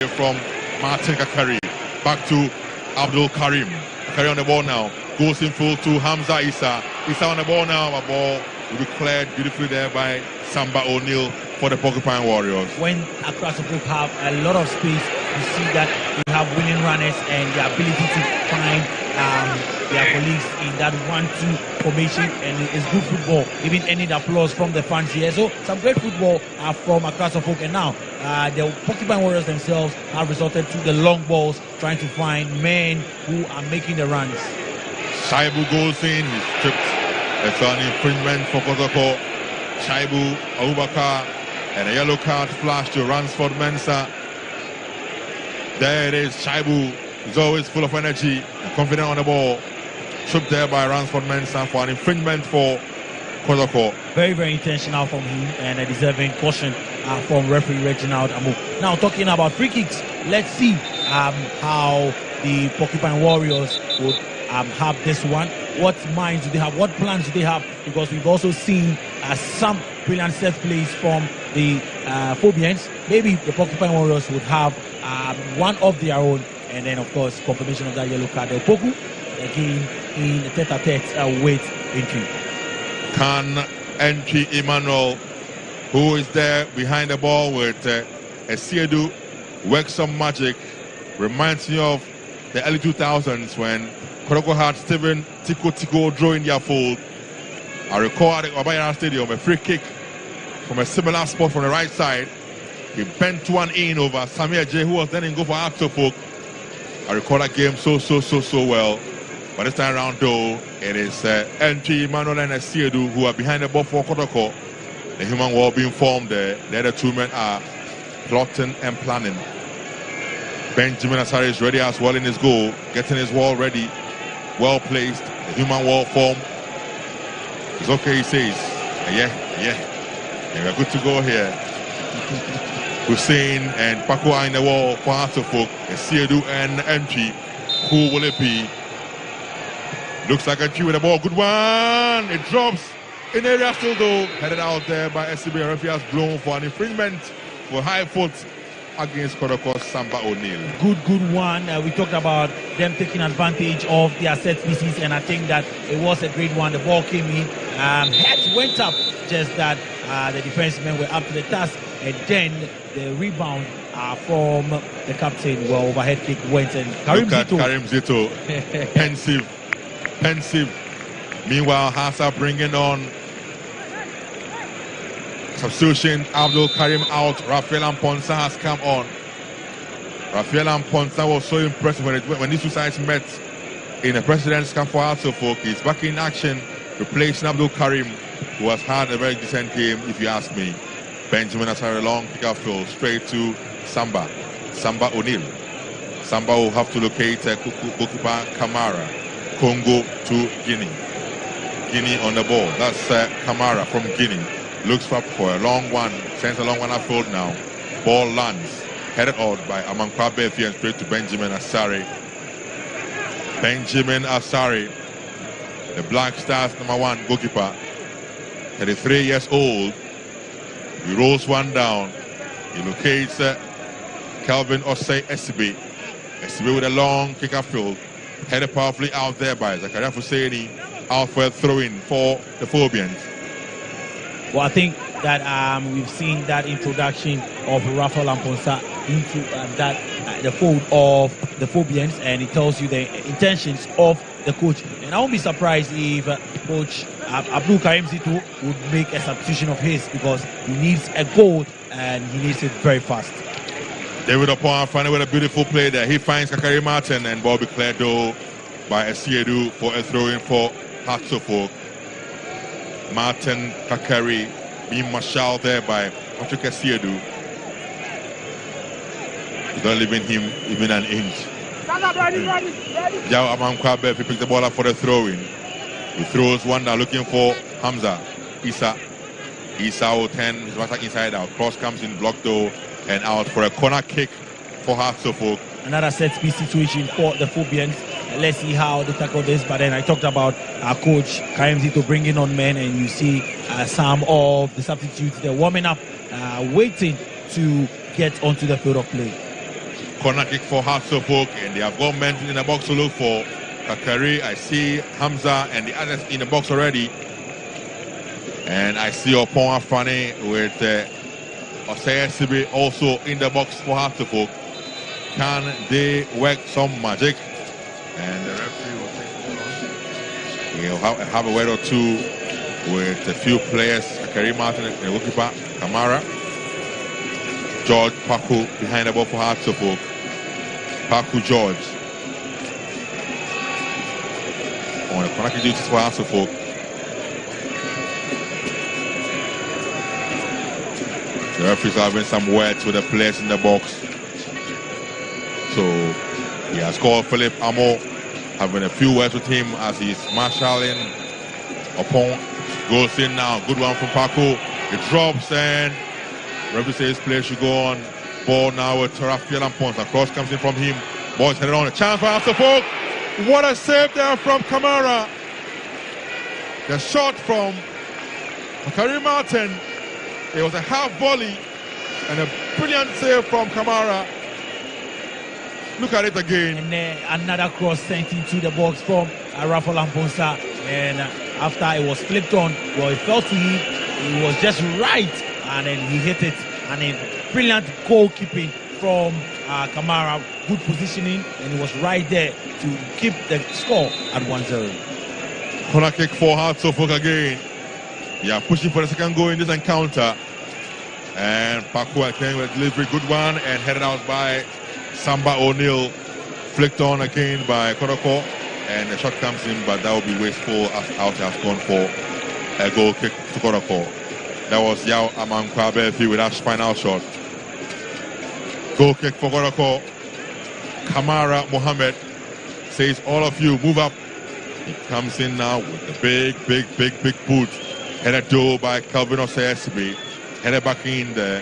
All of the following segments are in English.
from Martin Kakari. Back to Abdul Karim. Kakari on the ball now. Goes in full to Hamza Issa. Issa on the ball now. A ball will be cleared beautifully there by Samba O'Neill for the Porcupine Warriors. When across the group have a lot of space, you see that they have winning runners and the ability to find their colleagues in that 1-2 formation, and it's good football. Even any applause from the fans here. So some great football from across the folk, and now the Porcupine Warriors themselves have resorted to the long balls, trying to find men who are making the runs. Shaibu goes in, he's tripped. It's an infringement for Kotoko. Shaibu, Abubakar, and a yellow card flash to Ransford Mensah. There it is, Shaibu is always full of energy and confident on the ball. Tripped there by Ransford Mensah for an infringement for Kotoko. Very, very intentional from him, and a deserving caution from referee Reginald Amu. Now talking about free kicks, let's see how the Porcupine Warriors would have this one. What minds do they have? What plans do they have? Because we've also seen some brilliant set plays from the Phobians. Maybe the Porcupine Warriors would have one of their own, and then of course confirmation of that yellow card. El Poku again in a tete-a-tete with Entry. Can Entry Emmanuel, who is there behind the ball with Esiedu, work some magic. Reminds me of the early 2000s when Kotoko had Steven Tiko drawing their fold. I recall at the Obayara Stadium a free kick from a similar spot from the right side. He bent one in over Samir J, who was then in go for Axofolk. I recall that game so well. But this time around though, it is Entry Emmanuel and Esiedu who are behind the ball for Kotoko. The human wall being formed there. The other two men are plotting and planning. Benjamin Asare is ready as well in his goal, getting his wall ready, well placed. The human wall form. It's okay, he says. Yeah, we're good to go here. Hussein and Paco are in the wall for Artofok. Esiedu and Entry. Who will it be? Looks like Entry with the ball. Good one. It drops in the area still though. Headed out there by SCB. Referee has blown for an infringement for high foot against Kotoko's Samba O'Neill. Good one. We talked about them taking advantage of their set pieces, and I think that it was a great one. The ball came in, head went up, just that the defensemen were up to the task, and then the rebound from the captain, well, overhead kick went, and Karim Zito pensive. Meanwhile, Hassa bringing on substitution. Abdul Karim out. Rafael Amponsa has come on. Rafael Amponsa was so impressive when these two sides met in the President's Cup for Artofok. He's back in action, replacing Abdul Karim, who has had a very decent game, if you ask me. Benjamin has had a long kick-off field straight to Samba O'Neill. Samba will have to locate Kukuba Kamara. Congo to Guinea. Guinea on the ball. That's Kamara from Guinea. Looks for a long one. Sends a long one upfield now. Ball lands. Headed out by Amankwa Befi and straight to Benjamin Asare. Benjamin Asare, the Black Stars #1 goalkeeper. 33 years old. He rolls one down. He locates Kelvin Osei Esibe. Esibe with a long kick upfield. Headed powerfully out there by Zakaria Fuseni. Out for a throw-in for the Phobians. Well, I think that we've seen that introduction of Rafael Amponsa into the fold of the Phobians, and it tells you the intentions of the coach. And I won't be surprised if Coach Abdul Karim Zito would make a substitution of his, because he needs a goal and he needs it very fast. David Opon finally with a beautiful play there. He finds Kakari Martin, and ball be cleared though by Esiedu for a throw-in for Hatsofok. Martin Kakari being marshaled there by Patrick Esiedu. He's not leaving him even an inch. Yao Amankwa he picked the ball up for the throw-in. He throws one down looking for Hamza. Issa will turn his right inside out. Cross comes in, blocked though, and out for a corner kick for Hatsofok. Another set piece situation for the Phobians. Let's see how they tackle this. But then I talked about our coach Karim Zito bringing on men, and you see some of the substitutes they're warming up, waiting to get onto the field of play. Corner kick for Hasselhoek, and they have got men in the box to look for. Kakari, I see Hamza and the others in the box already. And I see Opon Afani with Osei Sibi also in the box for Hasselhoek. Can they work some magic? And the referee will take He'll have a word or two with a few players. Kakari Martin and the goalkeeper, Kamara. George Paku behind the ball for Hasselhoek. Paku George. On the corner kick duties for Hasselhoek. The referee's having some words with the players in the box. So he has called Philip Amo, having a few words with him as he's marshalling upon. Goes in now. Good one from Paku. It drops and referee says play should go on. Ball now with Rafael Ponsa. Cross comes in from him. Ball's headed on. A chance for Hasselhoek. What a save there from Kamara. The shot from Karim Martin. It was a half volley and a brilliant save from Kamara. Look at it again. And another cross sent into the box from Rafael Ponsa. And after it was flipped on, well, it fell to him. It was just right. And then he hit it. And then brilliant goalkeeping from Kamara. Good positioning. And it was right there to keep the score at 1-0. Corner kick for Hasselhoek again. Yeah, pushing for the second goal in this encounter. And Paku again with a delivery. Good one. And headed out by Samba O'Neill. Flicked on again by Kotoko. And the shot comes in, but that will be wasteful as out has gone for a goal kick to Kotoko. That was Yao Amankwa with that final shot. Goal kick for Kotoko. Kamara Mohammed says, all of you, move up. He comes in now with the big boot. Headed though by Calvin Osei. Headed back in there.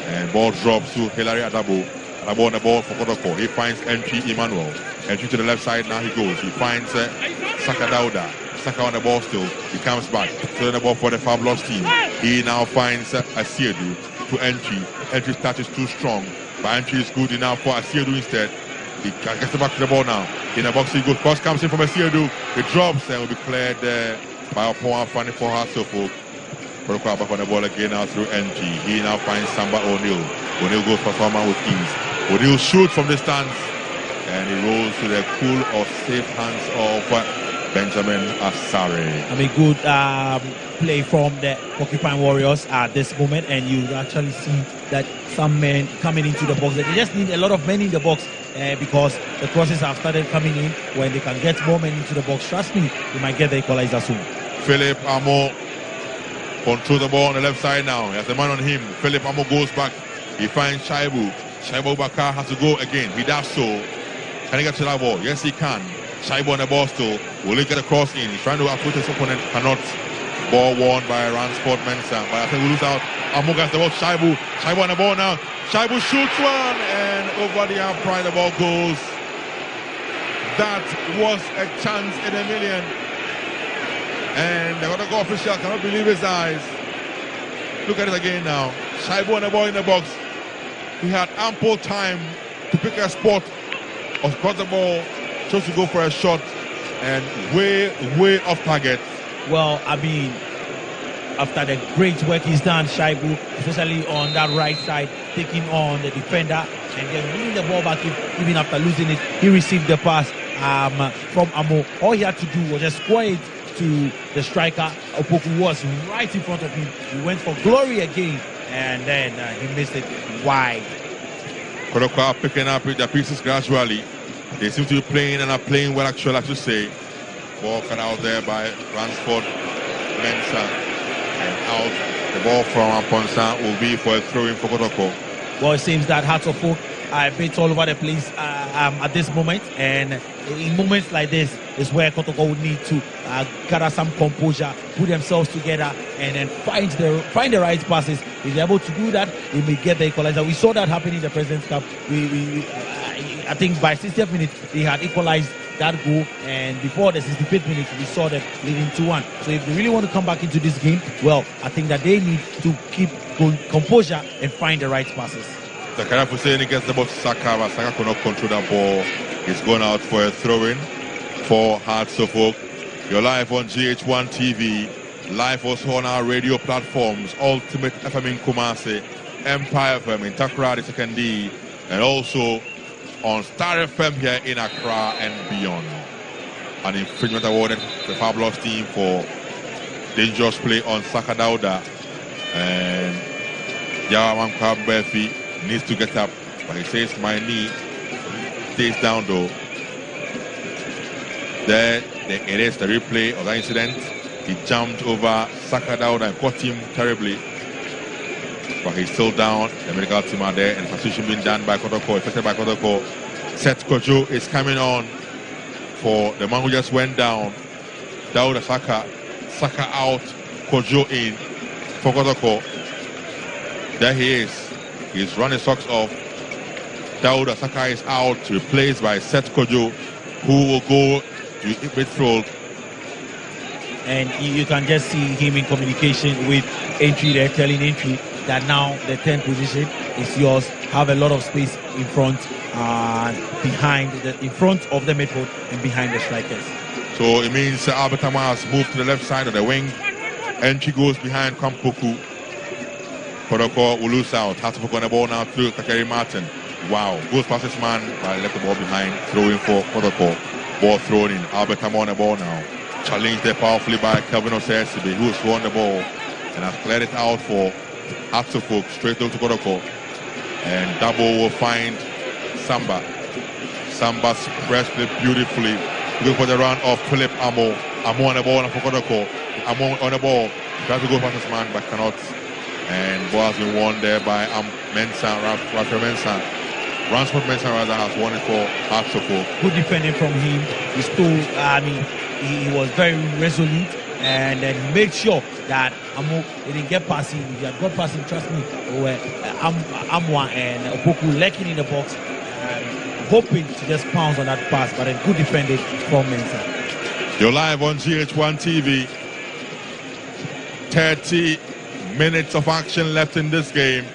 And ball drops to Hilary Adabo. Adabo on the ball for Kotoko. He finds entry Emmanuel. Entry to the left side, now he goes. He finds Saka Dauda. Saka on the ball still. He comes back. Throwing the ball for the Fabulous team. He now finds Asiedu to entry. Entry's touch is too strong. But entry is good enough for Asiedu instead. He gets back to the ball now. In the box he goes. Cross comes in from Asiedu. It drops and will be cleared by Opon Afani for Hasselhoek. Protocol back on the ball again now through entry. He now finds Samba O'Neill. O'Neill goes for Fama with ease. O'Neill shoots from distance. And he rolls to the cool or safe hands of Benjamin Asare. I mean, good play from the Porcupine Warriors at this moment. And you actually see that some men coming into the box. They just need a lot of men in the box because the crosses have started coming in. When they can get more men into the box, trust me, they might get the equalizer soon. Philip Amo controls the ball on the left side now. He has a man on him. Philip Amo goes back. He finds Shaibu. Shaibu Bakar has to go again. He does so. Can he get to that ball? Yes, he can. Shaibu on the ball still. Will he get a cross in? He's trying to approach his opponent. Cannot. Ball won by Ransport Mensah. But I think we lose out. Amo gets the ball. Shaibu. Shaibu on the ball now. Shaibu shoots one. And over the upright the ball goes. That was a chance in a million. And the other goal official cannot believe his eyes. Look at it again now. Shaibu on the ball in the box. He had ample time to pick a spot. Or got the ball, chose to go for a shot, and way off target. Well, I mean, after the great work he's done, Shaibu, especially on that right side, taking on the defender and then winning the ball back even after losing it. He received the pass from Amo. All he had to do was just square it to the striker. Opoku was right in front of him. He went for glory again, and then he missed it wide. Kotoko picking up with the pieces gradually. They seem to be playing and are playing well, actually, I should say. Ball cut out there by Ransford Mensah. And out. The ball from Aponsa will be for a throw-in for Kotoko. Well, it seems that Hasselhoek are a bit all over the place at this moment. And in moments like this is where Kotoko would need to gather some composure, put themselves together, and then find the right passes. If they're able to do that, they may get the equalizer. We saw that happen in the President's Cup. I think by 60th minute, they had equalized that goal, and before the 65th minute, we saw them leading 2-1. So if they really want to come back into this game, well, I think that they need to keep composure and find the right passes. Zakaria Hussein gets the ball to Saka, but Saka could not control that ball. He's going out for a throw-in for Hearts of Oak. You're live on GH1 TV, live also on our radio platforms, Ultimate FM in Kumasi, Empire FM in Takrady Second D, and also on Star FM here in Accra and beyond. An infringement awarded to the Fabulous team for dangerous play on Saka Dauda, and Yawa Befi needs to get up, but he says my knee stays down though. There it is, the replay of that incident. He jumped over Saka Dauda and caught him terribly, but he's still down. The medical team are there, and substitution being done by Kotoko, affected by Kotoko. Seth Kojo is coming on for the man who just went down. Dauda Saka out, Kojo in for Kotoko. There he is. He's run his socks off. Dauda Saka is out, replaced by Seth Kojo, who will go to midfield. And you can just see him in communication with Entry there, telling Entry that now the 10th position is yours. Have a lot of space in front and in front of the midfield and behind the strikers. So it means Albert Amar has moved to the left side of the wing. Entry goes behind Kampoku. Kotoko will lose out. Has to put on the ball now to Takeri Martin. Wow, goes past this man, but left the ball behind. Throwing for Kotoko. Ball thrown in. Albert Amar on the ball now. Challenged there powerfully by Kelvin Osesibe, who has thrown the ball and has cleared it out for Hatsufuk, straight over to Kotoko. And double will find Samba. Samba pressed it beautifully. Looking for the run of Philip Amo. Amo on the ball and for Kotoko. Amo on the ball. Tries to go past this man, but cannot. And ball has been won there by Mensah, Rafael Mensah. Ransford Mensah rather has won it for Hatsufuk. Good defending from him. He stole, he was very resolute and then made sure that Amo didn't get past him. If he had got past him, trust me, Amwa and Opoku lurking in the box, hoping to just pounce on that pass, but then good defending from Mensah. You're live on GH1 TV. 30 minutes of action left in this game.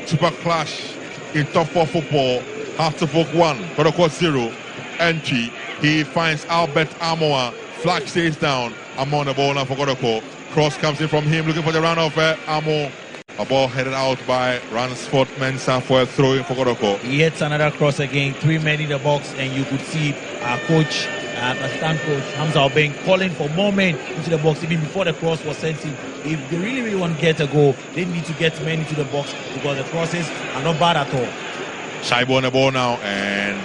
Super clash in top 4 football. Hatsufuk 1, Kotoko 0. Entry. He finds Albert Amoa. Flag stays down. Amo on the ball now for Kotoko. Cross comes in from him, looking for the run of Amo. A ball headed out by Ransford Mensah for a throw in for Kotoko. Yet another cross again. 3 men in the box, and you could see our coach, assistant coach Hamza Obeng, calling for more men into the box even before the cross was sent in. If they really want to get a goal, they need to get men into the box because the crosses are not bad at all. Shaibu on the ball now, and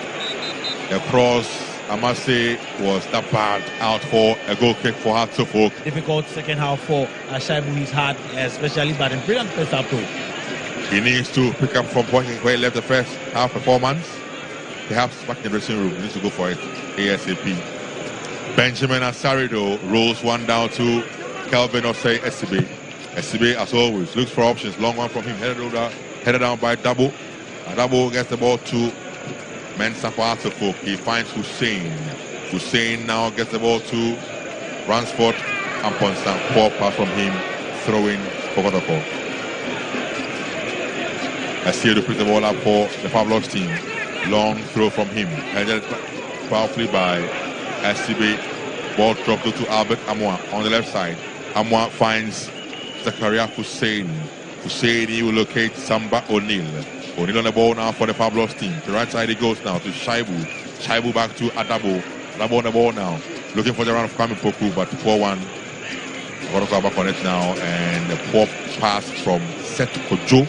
the cross, I must say, was that bad, out for a goal kick for Hatsufuk. Difficult second half for Shaibu. He's had, especially, but in brilliant first half too. He needs to pick up from where he left the first half performance. Perhaps back in the dressing room, he needs to go for it ASAP. Benjamin Asarido rolls one down to Kelvin Osei Esibe. Esibe, as always, looks for options. Long one from him, headed down by Double. Double gets the ball to Mensah for Hatsufuk. He finds Hussein. Hussein now gets the ball to Ransford Amponsa. Poor pass from him, throwing for Kotoko. Asiedu put the ball up for the Fabulous team. Long throw from him, headed powerfully by Asibe. Ball dropped to Albert Amoa on the left side. Amoa finds Zakaria Hussein. Hussein, he will locate Samba O'Neill. O'Neill on the ball now for the Fabulous team. To the right side he goes now to Shaibu. Shaibu back to Adabo. Adabo on the ball now. Looking for the run of Kwame Poku, but poor one. Got to go back on it now. And the poor pass from Seth Kojo.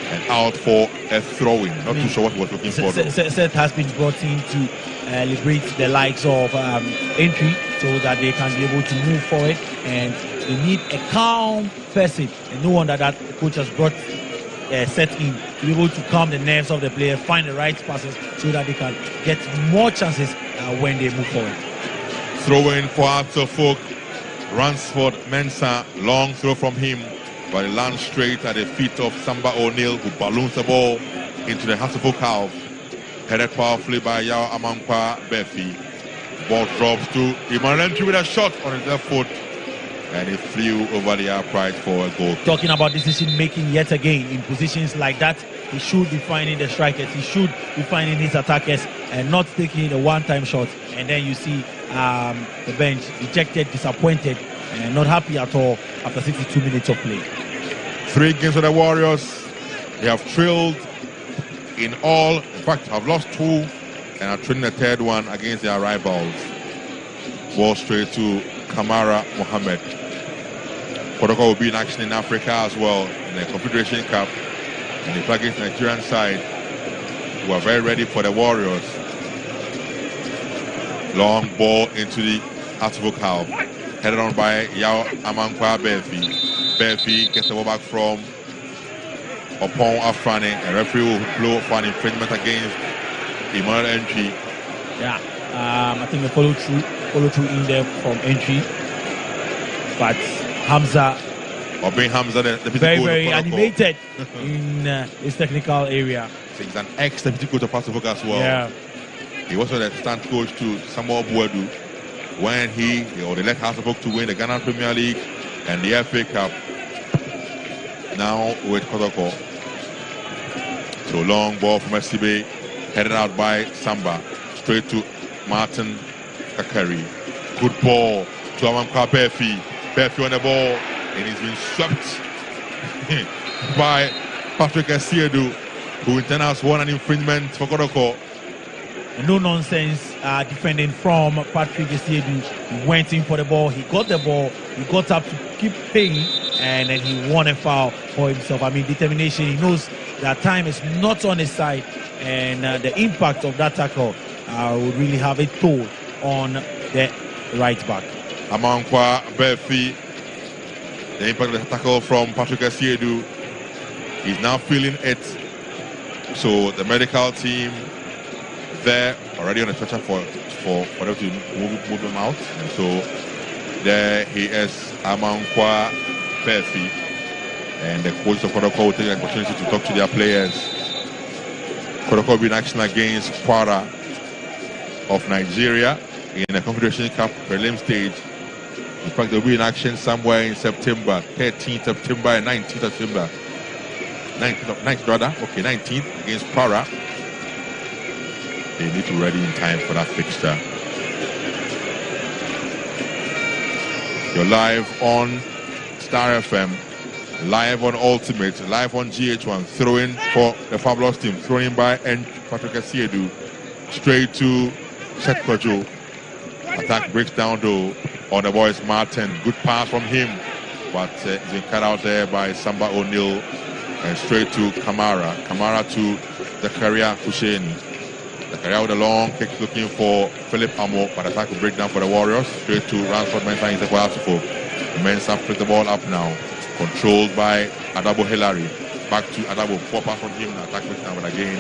And out for a throw-in. Not too sure what he was looking for. Seth has been brought in to liberate the likes of Entry so that they can be able to move forward. And they need a calm person. And no wonder that the coach has brought Seth in to be able to calm the nerves of the player, find the right passes so that they can get more chances when they move forward. Throw-in for Hatsufuk. Ransford Mensah, long throw from him. But it lands straight at the feet of Samba O'Neill, who balloons the ball into the Hatsufuk half. Headed powerfully by Yao Amankwa Befi. Ball drops to Emmanuel Entry with a shot on his left foot. and he flew over the upright for a goal. Talking about decision making yet again in positions like that, he should be finding the strikers, he should be finding his attackers and not taking a one-time shot. And then you see the bench dejected, disappointed, and not happy at all after 62 minutes of play. 3 games for the Warriors. They have trailed in all. In fact, have lost 2 and are trailing the 3rd one against their rivals. Ball straight to Kamara Mohammed. Kotoko will be in action in Africa as well in the Confederation Cup. And they play against the Nigerian side, who are very ready for the Warriors. Long ball into the Asante Kotoko half. Headed on by Yao Amankwa Befi. Befi gets the ball back from Opon Afrani. A referee will blow for an infringement against Emmanuel Entry. Yeah, I think the follow through in there from Entry. But Hamza, or being Hamza, the very animated in his technical area. So he's an ex-deputy coach of Asante as well. Yeah. He was the assistant coach to Samuel Buedu when they let Asante to win the Ghana Premier League and the FA Cup. Now with Kotoko. So long ball from SCB, headed out by Samba, straight to Martin Kakari. Good ball to Amankwa Befi. Befi on the ball, and he's been swept by Patrick Asiedu, who in turn has won an infringement for Kotoko. No nonsense defending from Patrick Asiedu. He went in for the ball, he got the ball, he got up to keep playing, and then he won a foul for himself. I mean, determination. He knows that time is not on his side, and the impact of that tackle would really have a toll on the right back. Amankwa Befi, the impact of the tackle from Patrick Asiedu, he's now feeling it. So the medical team there already on the stretcher for them to move him out. And so there he is, Amankwa Befi, and the coach of Kotoko will take the opportunity to talk to their players. Kotoko will be in action against Kwara of Nigeria in the Confederation Cup prelim stage. In fact, they'll be in action somewhere in September, 13th September and 19th September. 19th against Kwara. They need to be ready in time for that fixture. You're live on Star FM, live on Ultimate, live on GH1. Throw in for the Fabulous team. Thrown in by Patrick Asiedu. Straight to Seth Kojo. Attack breaks down though on the boys Martin. Good pass from him, but he's been cut out there by Samba O'Neill. And straight to Kamara. Kamara to Zakaria Husseini. Zakaria with a long kick looking for Philip Amo, but attack will break down for the Warriors. Straight to Ransford Mensah in Zekwasifo. Mensah picks the ball up now. Controlled by Adabo Hillary. Back to Adabo. 4 pass from him. Attack breaks down, but again,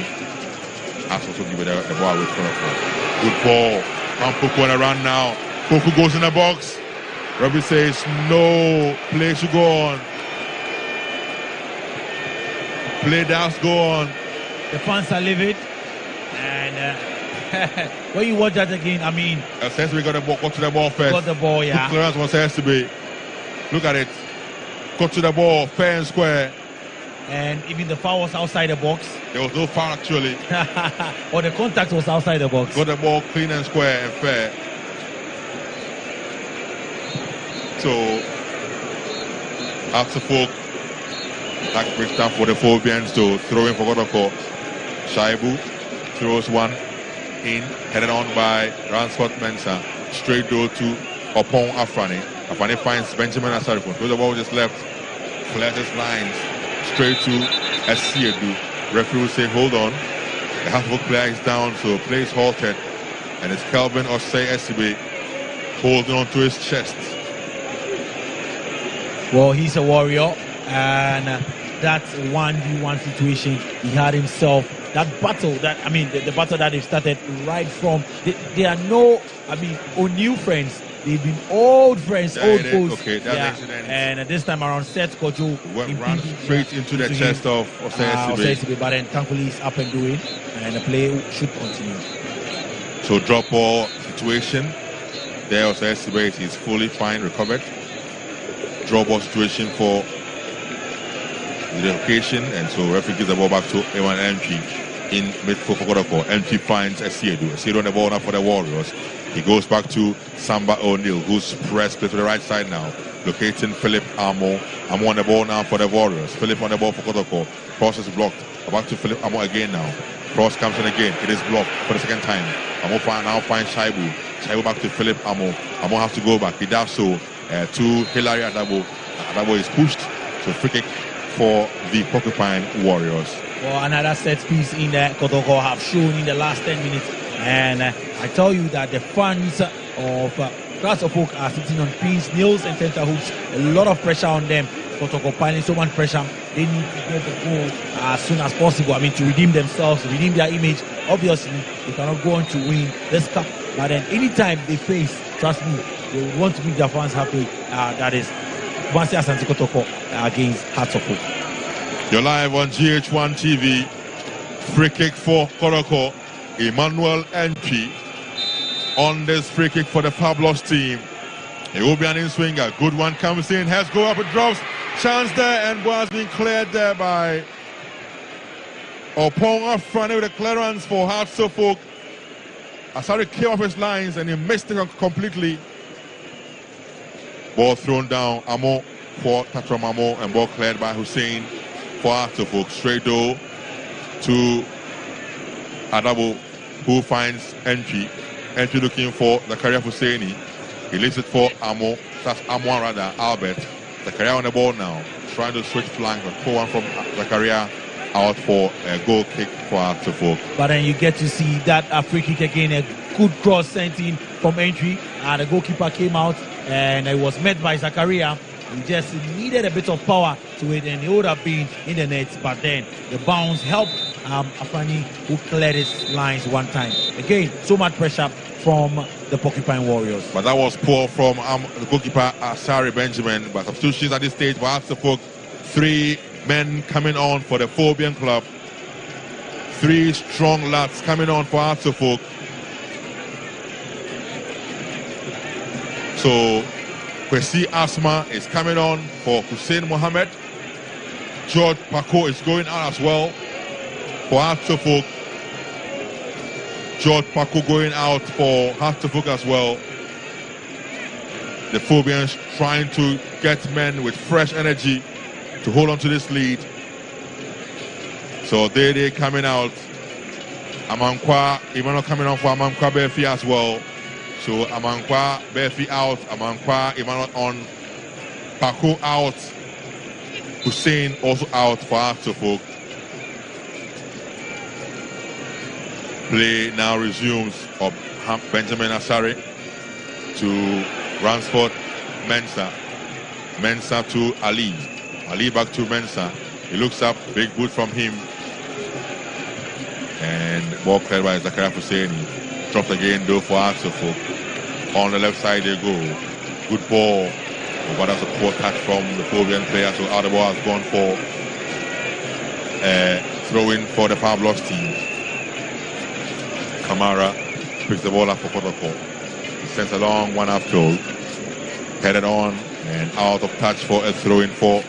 has also given the ball away from the good ball. Poku on a run now. Poku goes in the box. Robbie says no. Play should go on. Play does go on. The fans are livid. And when you watch that again, I mean, we got the ball. Got to the ball first. Got the ball, yeah. Good clearance was has to be. Look at it. Got to the ball, fair and square. And even the foul was outside the box. There was no foul actually. Or the contact was outside the box. Got the ball clean and square and fair. So after folk, attack breaks down for the Phobians to throw in for Kotoko. Shaibu throws one in, headed on by Ransford Mensah. Straight door to Opon Afrani. Afrani finds Benjamin Asarifon. Throws the ball just left. Clears his lines. Straight to Asiedu. Referee will say hold on. The half-back player is down, so play is halted. And it's Kelvin Osei Esibe holding on to his chest. Well, he's a warrior, and that 1v1 situation, he had himself that battle. That I mean, the battle that they've started right from. They are no, I mean, or new friends. They've been old friends, old foes. Okay, that makes sense. And this time around, Seth Kojo ran straight into the chest of Osei Esibe. But then thankfully he's up and doing, and the play should continue. So drop ball situation. There Osei Esibe is fully fine, recovered. draw ball situation for the occasion, and so referee gives the ball back to Ewan Entry in midfield for Kotoko. Entry finds Asiedu. Asiedu on the ball now for the Warriors. He goes back to Samba O'Neill, who's pressed to the right side now, locating Philip Amo. Amo on the ball now for the Warriors. Philip on the ball for Kotoko. Cross is blocked. Back to Philip Amo again now. Cross comes in again. It is blocked for the second time. Amo now finds Shaibu. Shaibu back to Philip Amo. Amo has to go back. He does so to Hilary Adabo. Adabo is pushed. So free kick for the Porcupine Warriors. Well, another set piece in there Kotoko have shown in the last 10 minutes. And I tell you that the fans of Class of Folk are sitting on pins, nails, and tenterhooks. A lot of pressure on them. Kotoko piling so much pressure. They need to get the goal as soon as possible. I mean, to redeem themselves, redeem their image. Obviously, they cannot go on to win this cup. But then anytime they face, trust me, they would want to make their fans happy. That is Asante Kotoko against Hearts of Folk. You're live on GH1 TV. Free kick for Kotoko. Emmanuel Entry on this free kick for the Fabulous team. It will be an in-swinger. Good one comes in. Heads go up, it drops. Chance there, and ball has been cleared there by Opong up front with a clearance for Hearts of Folk. Asari came off his lines and he missed it completely. Ball thrown down. Amo for Tatram Amo, and ball cleared by Hussein for Hearts of Folk. Straight door to Adabo, who finds Entry. Entry looking for Zakaria Husseini. He leaves it for Amo. That's Amo rather, Albert. Zakaria on the ball now, trying to switch flank, but pull one from Zakaria out for a goal kick for Hearts of Folk. But then you get to see that free kick again, a good cross sent in from Entry, and the goalkeeper came out, and it was met by Zakaria. He just needed a bit of power to it, and he would have been in the net, but then the bounce helped Afani, who cleared his lines one time. Again, so much pressure from the Porcupine Warriors. But that was poor from the goalkeeper Asari Benjamin. But substitutions at this stage for Hearts of Folk. 3 men coming on for the Phobian Club. 3 strong lads coming on for Hearts of Folk. So Kwesi Asma is coming on for Hussein Mohammed. George Paco is going out as well for Hearts of Folk. George Paco going out for Hearts of Folk as well. The Phobians trying to get men with fresh energy to hold on to this lead. So they coming out. Amankwa, Emmanuel coming on for Amankwa Befi as well. So Amankwa Befi out, Amankwa Emmanuel on, Paco out, Hussein also out for Hearts of Folk. Play now resumes of Benjamin Asari to Ransford Mensah. Mensah to Ali. Ali back to Mensah. He looks up, big boot from him. And ball cleared by Zakaria Husseini. Dropped again though for Hearts of Folk. On the left side they go. Good ball. But that's a poor touch from the Phobian player. So out the ball has gone for throw-in for the Fabulous team. Kamara picks the ball up for Kotoko. He sends a long one after, headed on and out of touch for a throw-in for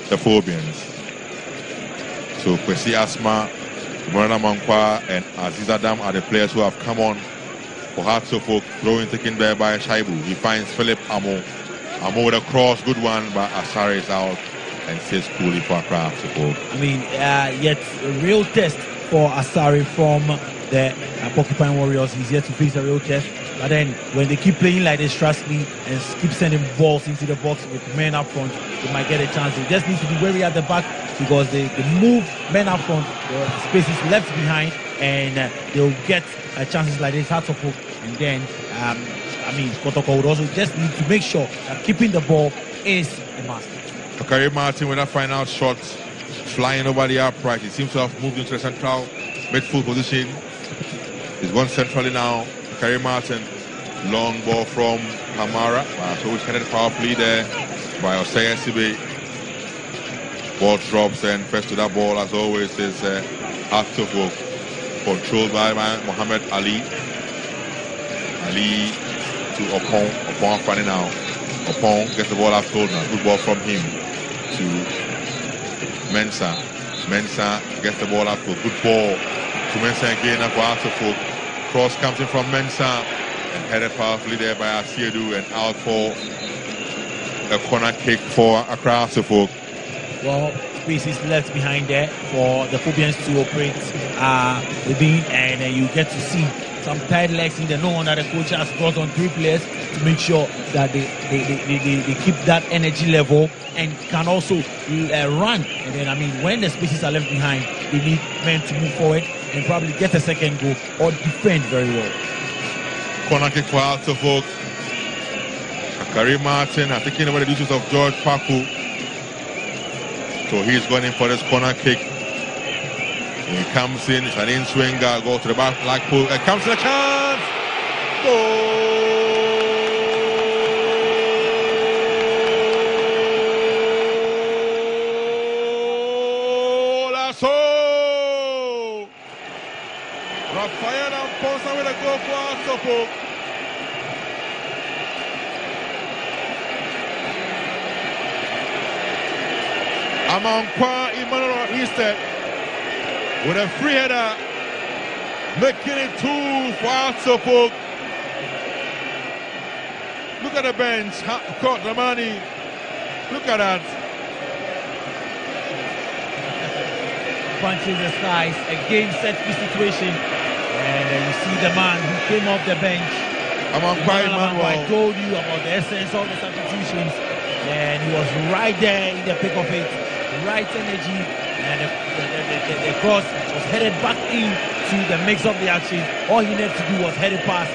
the Phobians. So Kwesi Asma, Morana Mankwa, and Aziz Adam are the players who have come on for Hearts of Folk. Throw-in taken there by Shaibu. He finds Philip Amo. Amo with a cross, good one, but Asari is out and says coolly for Accra. I mean, yet a real test for Asari from the Porcupine Warriors. He's yet to face a real test. But then when they keep playing like this, trust me, and keep sending balls into the box with men up front, they might get a chance. They just need to be wary at the back because they move men up front, the space is left behind, and they'll get chances like this, Hearts of Folk. And then, I mean, Kotoko would also just need to make sure that keeping the ball is a must. Karim Martin with that final shot, flying over the upright. He seems to have moved into the central midfield position. He's gone centrally now. Karim Martin, long ball from Hamara. So he's headed powerfully there by Osei Sibe. Ball drops, and first to that ball, as always, is Hearts of Folk, controlled by Muhammad Ali. Ali to Opong. Opong funny now. Opon gets the ball off shoulder. Good ball from him to Mensah. Mensah gets the ball off. Good ball to Mensah again for Asante. Cross comes in from Mensah and headed powerfully there by Asiedu and out for a corner kick for Accra Asante. Well, space is left behind there for the Phobians to operate within, and you get to see some tight legs in the no wonder the coach has brought on 3 players to make sure that they keep that energy level and can also run. And then, I mean, when the spaces are left behind, they need men to move forward and probably get a second goal or defend very well. Corner kick for Asante. Karim Martin has taken over the duties of George Paku. So he's going in for this corner kick. He comes in, it's an in-swinger, go to the back, black pool, and comes to the chance! Goal! That's all! Rafael and Ponsa with a goal for Asante. Amankwa Emmanuel Easton with a free header, making it 2 for Asante. Look at the bench, caught the money. Look at that. Punches the skies, a game set piece situation, and you see the man who came off the bench. Amankwa Emmanuel. I told you about the essence of the substitutions, and he was right there in the pick of it. Right energy, and the cross was headed back into the mix of the action. All he needed to do was head it past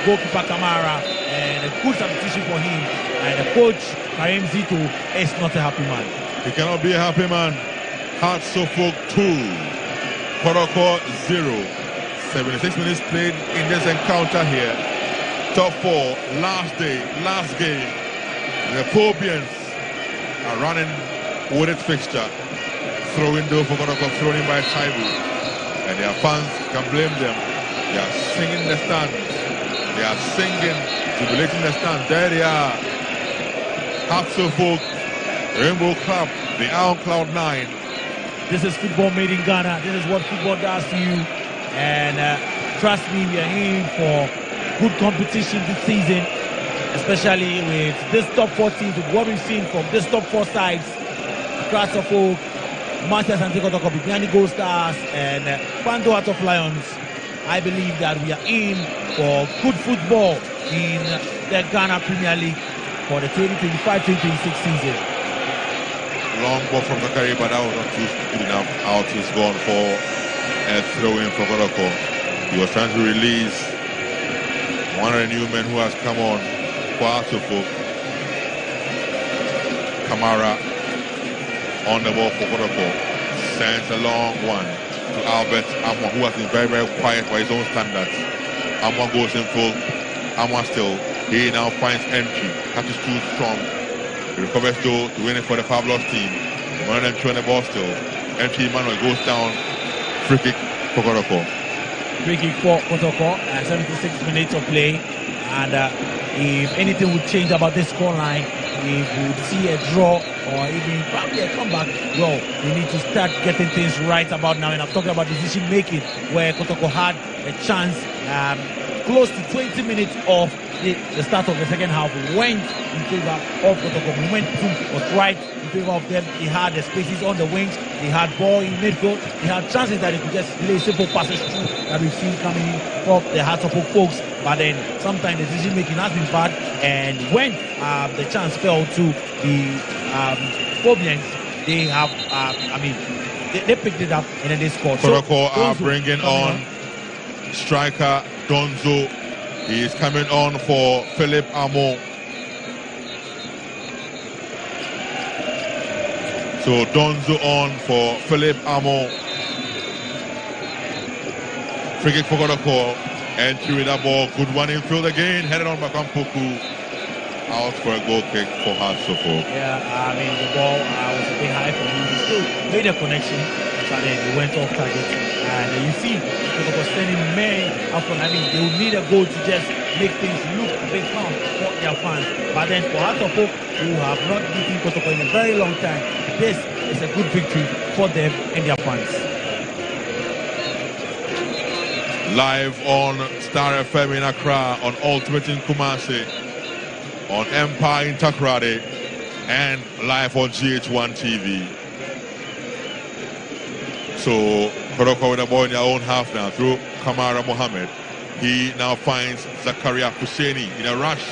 goalkeeper Kamara, and a good substitution for him. And the coach Karim Zito is not a happy man. He cannot be a happy man. Asante 2, Kotoko 0. 76 minutes played in this encounter here. Top 4, last day, last game. The Phobians are running with its fixture. Throwing though for Kotoko, thrown in by Taibu. And their fans can blame them. They are singing in the stands. They are singing, jubilating the stands. There they are. Asante, Rainbow Club, they are on cloud 9. This is football made in Ghana. This is what football does to you. And trust me, we are in for good competition this season, especially with this top 4 teams, with what we've seen from this top 4 sides. Asante, Asante Kotoko, Bibiani Gold Stars, and Bando Heart of Lions. I believe that we are in for good football in the Ghana Premier League for the 2025-2026 season. Long ball from Zakari, but that was not too good enough. Out is gone for a throw-in for Kotoko. He was trying to release one of the new men who has come on for Asante. Kamara on the ball for Kotoko. Sends a long one to Albert Amwa, who has been very, very quiet by his own standards. Amwa goes in full. Amwa still. He now finds entry. Catches too strong. He recovers though to win it for the Pablos team. One of them throwing the ball still. Entry Emmanuel goes down. Free kick for Kotoko. Free kick for Kotoko. 76 minutes of play. And if anything would change about this scoreline, we would see a draw or even probably a comeback. Well, we need to start getting things right about now. And I'm talking about decision making, where Kotoko had a chance close to 20 minutes of the start of the second half went in favor of Kotoko. Momentum was right in favor of them. They had the spaces on the wings. They had ball in midfield. They had chances that they could just play simple passes through that we've seen coming in from the hearts of folks. But then sometimes the decision making has been bad. And when the chance fell to the Phobians, they have, they picked it up and then they scored. Kotoko are bringing on striker Donzo. He is coming on for Philip Amo. So Donzo on for Philip Amo. Free kick for Kotoko. Entry with that ball. Good one infield again. Headed on by Kampuku. Out for a goal kick for Asante. Yeah, the ball was a bit high for him. He still made a connection, but then he went off target. And you see, Kotoko sending men up on. They will need a goal to just make things look a bit fun for their fans. But then for Hearts of Oak, who have not beaten Kotoko in a very long time, this is a good victory for them and their fans. Live on Star FM in Accra, on Ultimate in Kumasi, on Empire in Takoradi, and live on GH1 TV. So Kotoko with the ball in their own half now through Kamara Mohammed. He now finds Zakaria Husseini in a rush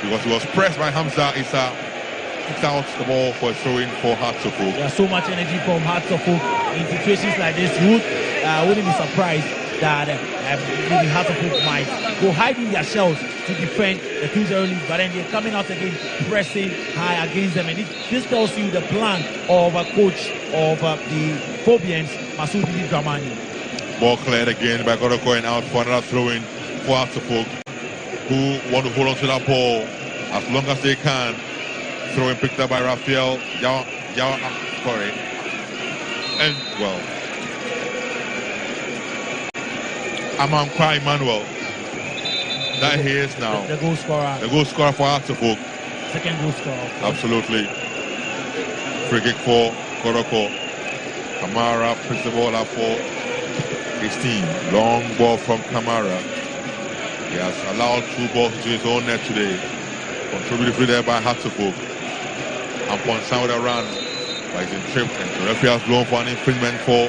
because he was pressed by Hamza Issa. Kicks out the ball for a throw-in for Hearts of Oak. There's so much energy from Hearts of Oak in situations like this. You wouldn't be surprised that maybe Hearts of Oak might go hide in their shells to defend the 2-0 lead, but then they're coming out again, pressing high against them. And this tells you the plan of a coach of the Phobians, Masoudi Dramani. Ball cleared again by Kotoko and out for another throw-in for Hearts of Oak, who want to hold on to that ball as long as they can. Throw-in picked up by Raphael. And well, Amankwa Emmanuel. That he is now. The goal scorer. The goal scorer for Hearts of Oak. Second goal scorer. Absolutely. Free kick for Kotoko. Kamara picks the ball up for his team. Long ball from Kamara. He has allowed 2 balls to his own net today. Contributed there by Hearts of Oak. And Ponsan with a run. But he's in trip and the referee has blown for an infringement for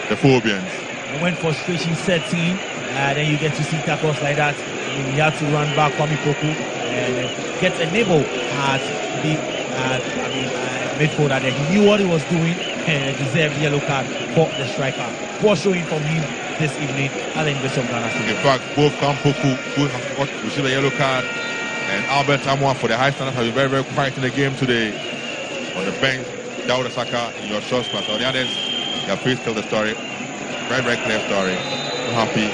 the Phobians. And when frustration sets in, then you get to see tackles like that. You have to run back Kwame Poku and get a nibble at the midfielder. He knew what he was doing and deserved yellow card for the striker. Poor showing from him this evening at the University of Ghana. In fact, both Kampoku, who have received a yellow card, and Albert Amwa for the high standards have been very, very quiet in the game today. On the bench, Dawda Saka in your short pass. On the others, they have faced tell the story. Very, very clear story. I'm happy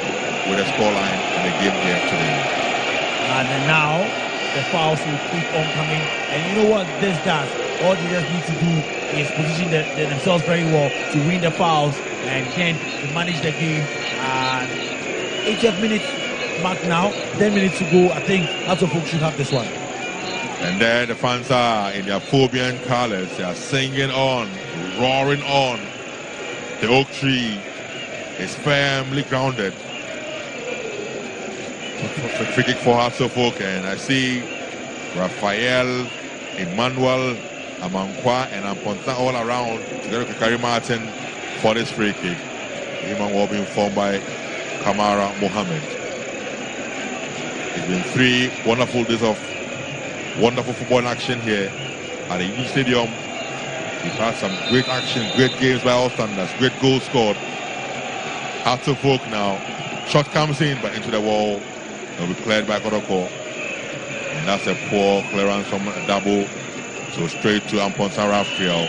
with the scoreline in the game here today. And now the fouls will keep on coming. And you know what this does? All they just need to do is position themselves very well to win the fouls and then to manage the game. And 80th minute mark now, 10 minutes to go. I think Hearts of Oak should have this one. And there the fans are in their Phobian colors. They are singing on, roaring on. The oak tree is firmly grounded. Free kick for Hearts of Oak, and I see Raphael, Emmanuel, Amankwa, and Amponta all around together with Kakari Martin for this free kick. Emmanuel being formed by Kamara Mohammed. It's been 3 wonderful days of wonderful football action here at the Union Stadium. We've had some great action, great games by all standards, great goals scored. Hearts of Oak now. Shot comes in, but into the wall. It'll be cleared by Kotoko. And that's a poor clearance from Dabo. So straight to Amponsa Raphael.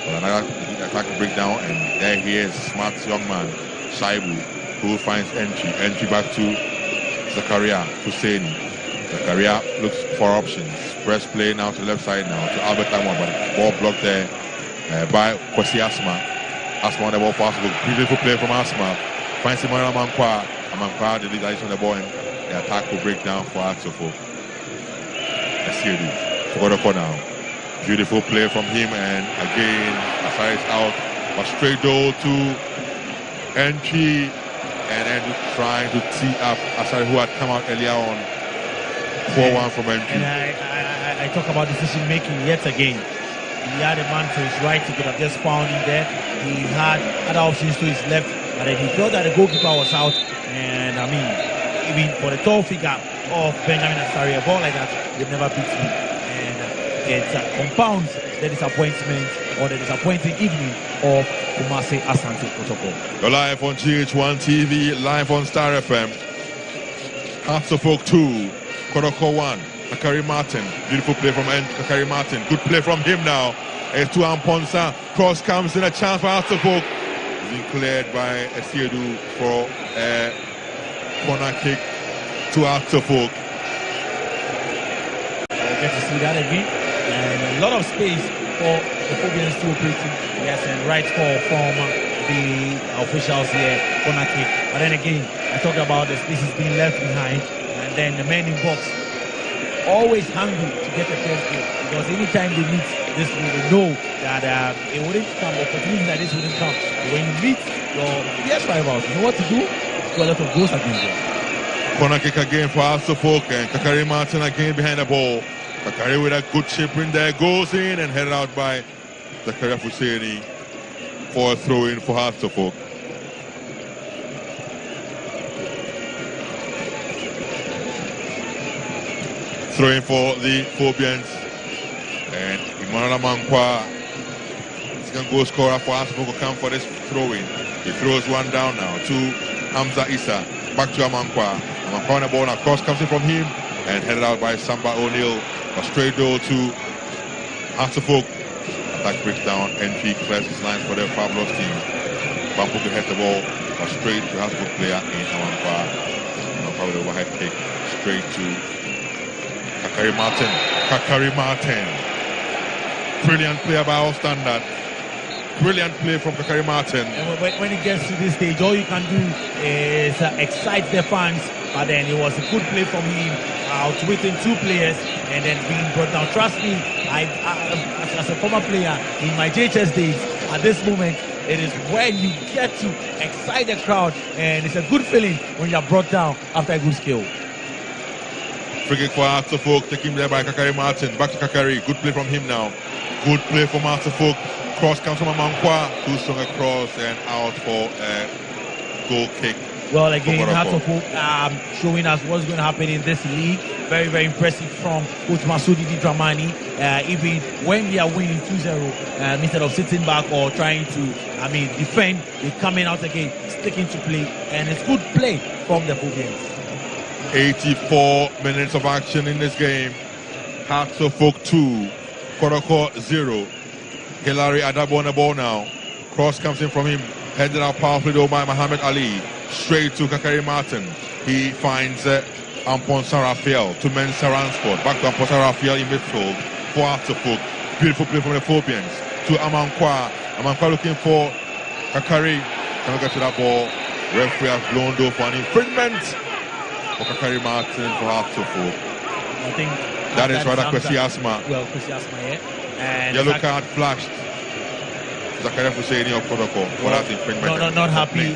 But another attack breakdown, and there he is, smart young man, Shaibu, who finds entry. Entry back to Zakaria Husseini. Zakaria looks for options. Press play now to the left side now to Albert Amwa, but ball blocked there by Kwesi Asma. Asma on the ball for Asma. Beautiful play from Asma. Finds Emmanuel Amankwa. Amankwa, the lead on the ball, and the attack will break down for Atsofo. Let's see it. Kotoko now. Beautiful play from him, and again, Asai is out. But straight door to entry, and then trying to tee up Asai, who had come out earlier on. 4-1 from entry. And I talk about decision making yet again. He had a man to his right, he could have just found him there. He had other options to his left, but then he felt that the goalkeeper was out. And I mean, even for the tall figure of Benjamin Asari, a ball like that would never beat me. And it compounds the disappointment or the disappointing evening of Kumasi Asante Kotoko. You're live on GH1 TV, live on Star FM. Hearts of Oak 2, Kotoko 1. Kakari Martin, beautiful play from Kakari Martin. Good play from him now. It's to Amponsa. Cross comes in, a chance for Hearts of Oak. It's been cleared by Esiedu for a corner kick to Hearts of Oak. We'll get to see that again. And a lot of space for the Phobians to operate. Yes, and right call from the officials here, corner kick. But then again, I talked about the spaces being left behind. And and then the men in box always hungry to get a first goal, because anytime they meet this way, they know that it wouldn't come, opportunity like this wouldn't come. When you meet your PS rivals, you know what to do? Score a lot of goals against them. Corner kick again for Suffolk, and Kakari Martin again behind the ball. Kakari with a good chip in there, goes in and headed out by Zakaria Husseini for a throw in for Suffolk. Throw in for the Phobians, and Emmanuel Amankwa is going to go scorer for Suffolk will come for this throw in. He throws one down now to Hamza Issa, back to Amankwa. Amankwa on the ball, now cross comes in from him and headed out by Samba O'Neill. A straight goal to Suffolk. Attack breaks down, NP clears his lines for the Fabulous team. Bampuku heads the ball, a straight to Suffolk player in Amankwa. Amankwa with the overhead kick straight to Kakari Martin. Kakari Martin. Brilliant player by all standard. Brilliant play from Kakari Martin. And when it gets to this stage, all you can do is excite the fans. But then it was a good play from him, outwitting two players and then being brought down. Trust me, as a former player in my JHS days, at this moment, it is when you get to excite the crowd, and it's a good feeling when you are brought down after a good skill. Free kick for Suffolk, taken there by Kakari Martin. Back to Kakari. Good play from him now. Good play from Suffolk. Cross comes from Amankwa. Too strong across and out for a goal kick. Well, again, Suffolk showing us what's going to happen in this league. Very, very impressive from Coach Masudi Dramani. Even when they are winning 2-0, instead of sitting back or trying to, defend, they're coming out again, sticking to play. And it's good play from the Phobians. 84 minutes of action in this game. Suffolk 2, Kotoko 0. Hilary Adabo on the ball now. Cross comes in from him, headed out powerfully though by Muhammad Ali. Straight to Kakari Martin. He finds Ampon Sarafiel to Men Saransport. Back to Ampon Sarafiel in midfield for Suffolk. Beautiful play from the Phobians to Amankwa. Amankwa looking for Kakari. Cannot get to that ball. Referee has blown though for an infringement for Kakari Martin for Suffolk. I think that is rather Kwesi Asma. Well, Kwesi Asma, yeah. And yellow card flashed. Zakaria Husseini of Kotoko for that infringement. Not happy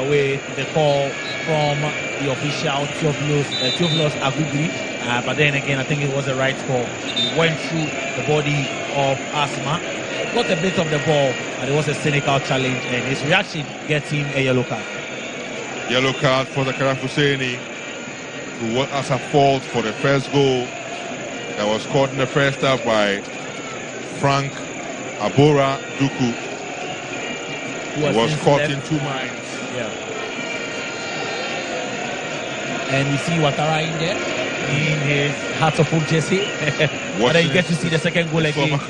with the call from the official Theophilus Agugri. But then again, I think it was the right call. He went through the body of Asma, got a bit of the ball, and it was a cynical challenge, and his reaction gets him a yellow card. Yellow card for Zakaria Husseini, who was as a fault for the first goal that was scored in the first half by Frank Abora Duku. He was caught in two minds. Yeah. And we see Ouattara in there in his Hearts of Oak jersey. But then you get to see the second goal again.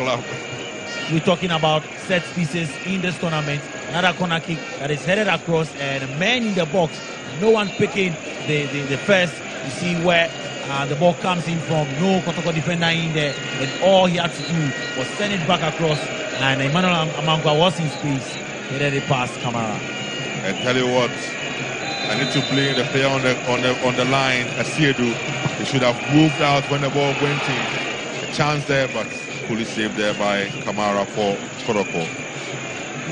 We're talking about set pieces in this tournament. Another corner kick that is headed across, and a man in the box. No one picking the first. You see where the ball comes in from. No Kotoko defender in there, and all he had to do was send it back across. And Emmanuel Amankwa was in space. He let it past Kamara. And tell you what, I need to blame the player on the line, Asiedu. He should have moved out when the ball went in. A chance there, but fully saved there by Kamara for Kotoko.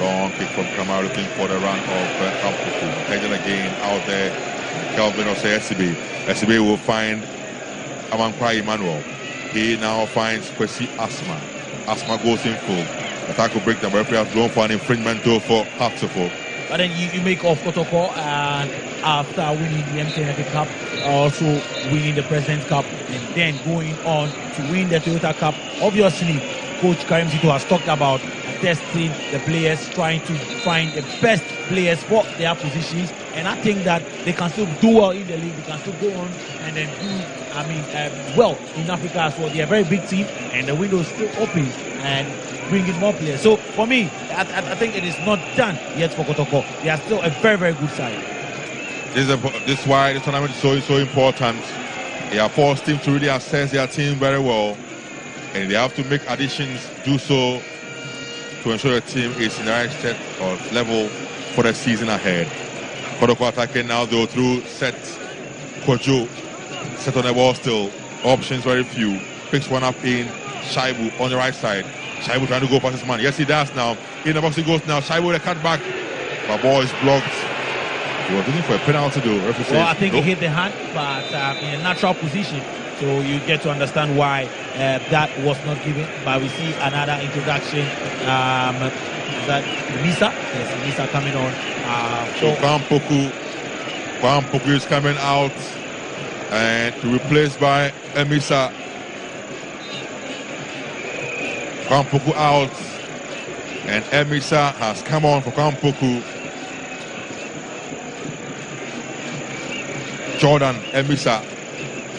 Long kick from Kamara looking for the run of Kampuku. Heading again out there. Kelvin or say SCB. SCB will find Amankwa Emmanuel. He now finds Kwesi Asma. Asma goes in full. Attack will break the referee has blown for an infringement though for Suffolk. But then you make off Kotoko, and after winning the MTN Cup, also winning the President's Cup, and then going on to win the Toyota Cup. Obviously, Coach Karim Zito has talked about testing the players, trying to find the best players for their positions, and I think that they can still do well in the league. They can still go on and then do, well in Africa as well. They are a very big team, and the window is still open and bringing more players. So for me, I think it is not done yet for Kotoko. They are still a very, very good side. This is why the tournament is so important. They are forced teams to really assess their team very well, and they have to make additions, do so to ensure the team is in the right state or level for the season ahead. Kotoko attacking now though through Seth Kojo. Set on the ball still. Options very few. Picks one up in Shaibu on the right side. Shaibu trying to go past his man. Yes, he does now. In the box he goes now. Shaibu with a cut back. But ball is blocked. He was looking for a penalty though. Well, I think he hit the hand, but in a natural position. So you get to understand why that was not given. But we see another introduction. Is that Misa? Yes, Misa coming on. So Kwampoku is coming out and to be replaced by Emisa. Kwampoku out and Emisa has come on for Kwampoku. Jordan Emisa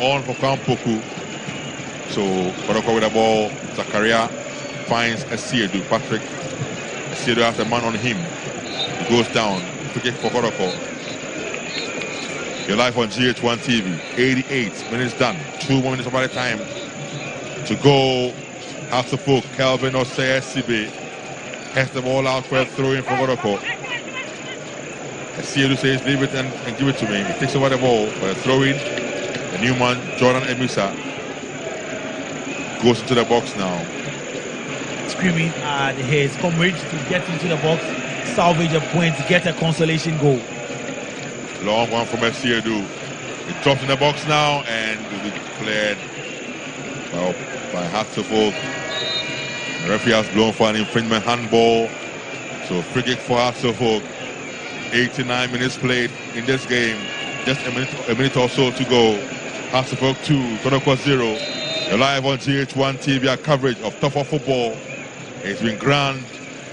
on for Kwampoku. So Kotoko with the ball. Zakaria finds Asiedu. Patrick Asiedu has a man on him. He goes down. Free kick for Kotoko. You're live on GH1 TV. 88 minutes done. 2 more minutes of the time to go. House of Folk, Kelvin Osei SCB has the ball out for a throw in for Kotoko. Asiedu says leave it and give it to me. He takes over the ball for a throw in. The new man, Jordan Emisa, goes into the box now. Screaming at his comrades to get into the box, salvage a point, get a consolation goal. Long one from Asiedu. It drops in the box now and will be declared by Hartlepool. The referee has blown for an infringement handball. So free kick for Hartlepool. 89 minutes played in this game. Just a minute or so to go. Hartlepool 2, Kotoko 0. You're live on GH1 TV. Our coverage of tougher football. It's been grand.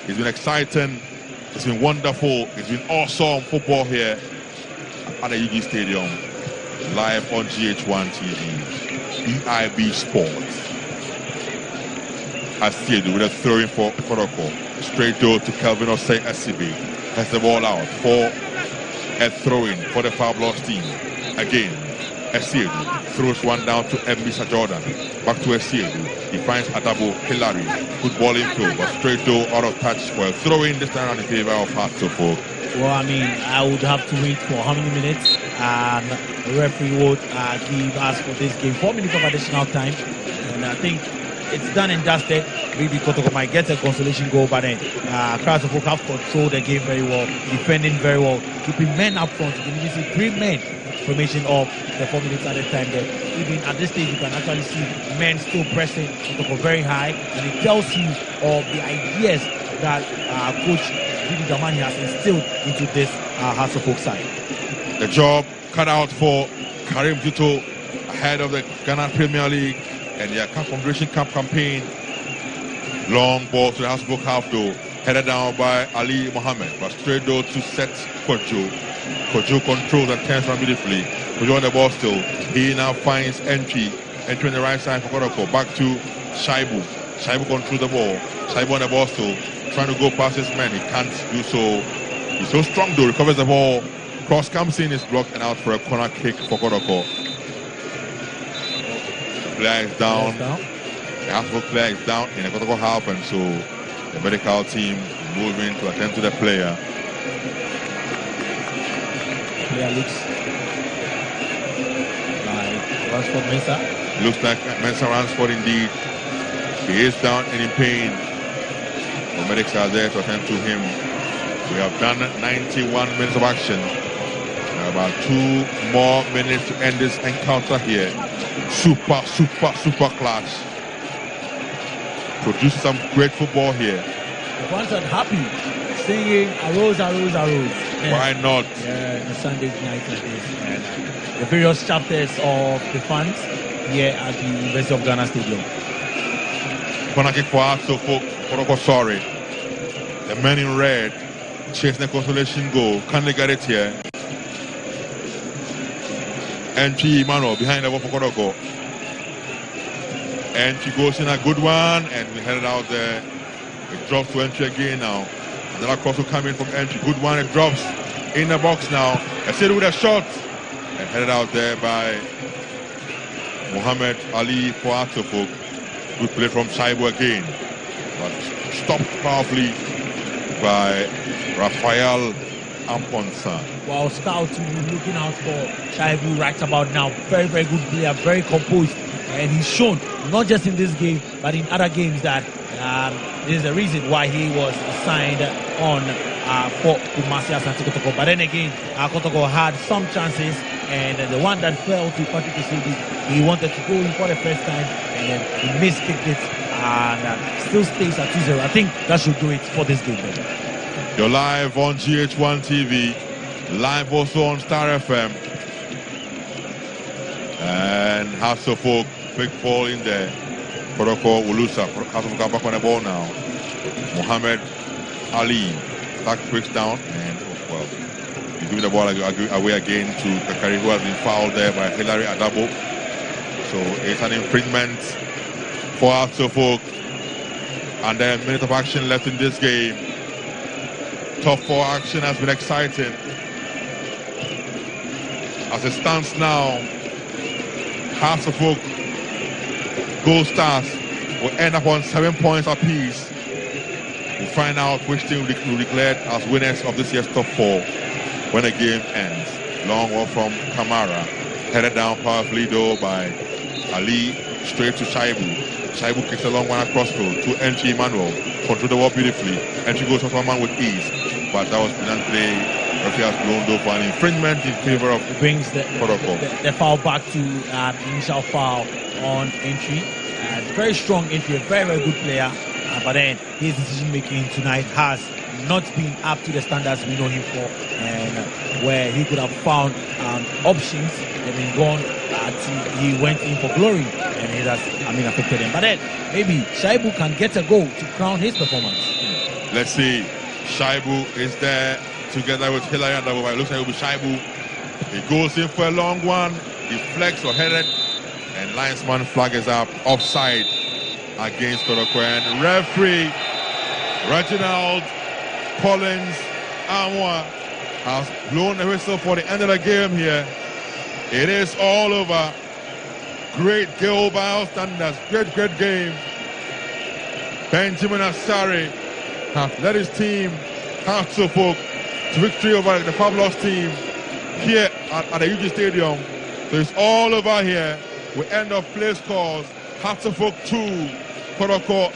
It's been exciting. It's been wonderful. It's been awesome football here at the UG Stadium. Live on GH1 TV. EIB Sports. Asiedu with a throw in for Kotoko. Straight door to Kelvin Osei SCB. Has the ball out for a throw in for the Fabulous team. Again, Asiedu throws one down to Mbisa Jordan. Back to Asiedu. He finds Adabo Hilary. Good ball in flow, but straight door out of touch for a throw in this time in favor of Hartlepool. Well, I mean, I would have to wait for how many minutes? The referee would give us for this game 4 minutes of additional time. And I think it's done and dusted. Maybe Kotoko might get a consolation goal, but then Crowds of Folk have controlled the game very well, defending very well, keeping men up front. You can even see 3 men formation of the 4 minutes at a time there. Even at this stage, you can actually see men still pressing Kotoko very high, and it tells you of the ideas that Coach Didi Damani has instilled into this House of Folk side. The job cut out for Karim Tito ahead of the Ghana Premier League and the Confederation Cup campaign. Long ball to the House of Folk half door, headed down by Ali Mohammed, but straight door to set Kojo. Kojo controls and turns around beautifully. Kojo on the ball still. He now finds entry on the right side for Kotoko. Back to Shaibu. Shaibu controls the ball. Shaibu on the ball still, trying to go past his man. He can't do so. He's so strong though. Recovers the ball. Cross comes in, is blocked and out for a corner kick for Kotoko. Player is down. The half player is down in the Kotoko half, and so the medical team is moving to attend to the player. Player looks like Ransford Mensah. Looks like Mensah Ransford indeed. He is down and in pain. The medics are there to attend to him. We have done 91 minutes of action. About 2 more minutes to end this encounter here. Super clash. Produce some great football here. The fans are happy, singing "Arose, Arose, Arose." Why not? Yeah, the Sunday night like this. And the various chapters of the fans here at the University of Ghana Stadium. Corner kick for us, so for Kotoko, sorry. The men in red chasing the consolation goal. Can they get it here? Entry Emmanuel behind the ball for Kotoko. Entry goes in a good one, and we headed out there. It drops to Entry again now. Another cross will come in from Entry. Good one, it drops in the box now. Asiedu with a shot, and headed out there by Muhammad Ali for Hartlepool. Good play from Shaibu again, but stopped powerfully by Raphael Amponsa. Well, scouts will be looking out for Shaibu right about now. Very, very good player, very composed. And he's shown, not just in this game, but in other games, that there's a reason why he was signed on for Kumasi Asante Kotoko. But then again, Kotoko had some chances, and the one that fell to Patrick Isidi, he wanted to go in for the first time, and then he miskicked it, and still stays at 2-0. I think that should do it for this game. You're live on GH1 TV, live also on Star FM. And Hasselfolk, quick ball in there. Kotoko Wulusa, Hasselfolk back on the ball now. Muhammad Ali, that breaks down, and well, he's giving the ball away again to Kakari, who has been fouled there by Hilary Adabo. So it's an infringement for Hasselfolk. And then a minute of action left in this game. Top 4 action has been exciting. As it stands now, Hasselfolk Gold Stars will end up on 7 points apiece. We'll find out which team will be declared as winners of this year's top 4 when the game ends. Long ball from Kamara, headed down powerfully though by Ali, straight to Shaibu. Shaibu kicks a long one across field to Entry Emmanuel. Control the ball beautifully. Entry goes off one man with ease, but that was brilliant play. Referee has blown though for an infringement in favor of brings the foul back to initial foul on Entry. Very strong Entry, a very, very good player. But then his decision making tonight has not been up to the standards we know him for, and where he could have found options and then gone he went in for glory, and it has affected him. But then maybe Shaibu can get a goal to crown his performance. Let's see. Shaibu is there together with Hilary Adabo. It looks like it will be Shaibu. He goes in for a long one, deflects or headed, and linesman flag is up, offside against Kotoko. And referee Reginald Collins Amwa has blown the whistle for the end of the game here. It is all over. Great goal by our standards. Great game. Benjamin Asari has led his team, Hasselfolk, to victory over the fabulous team here at the UG Stadium. So it's all over here. We end up play scores. Hasselfolk 2, Kotoko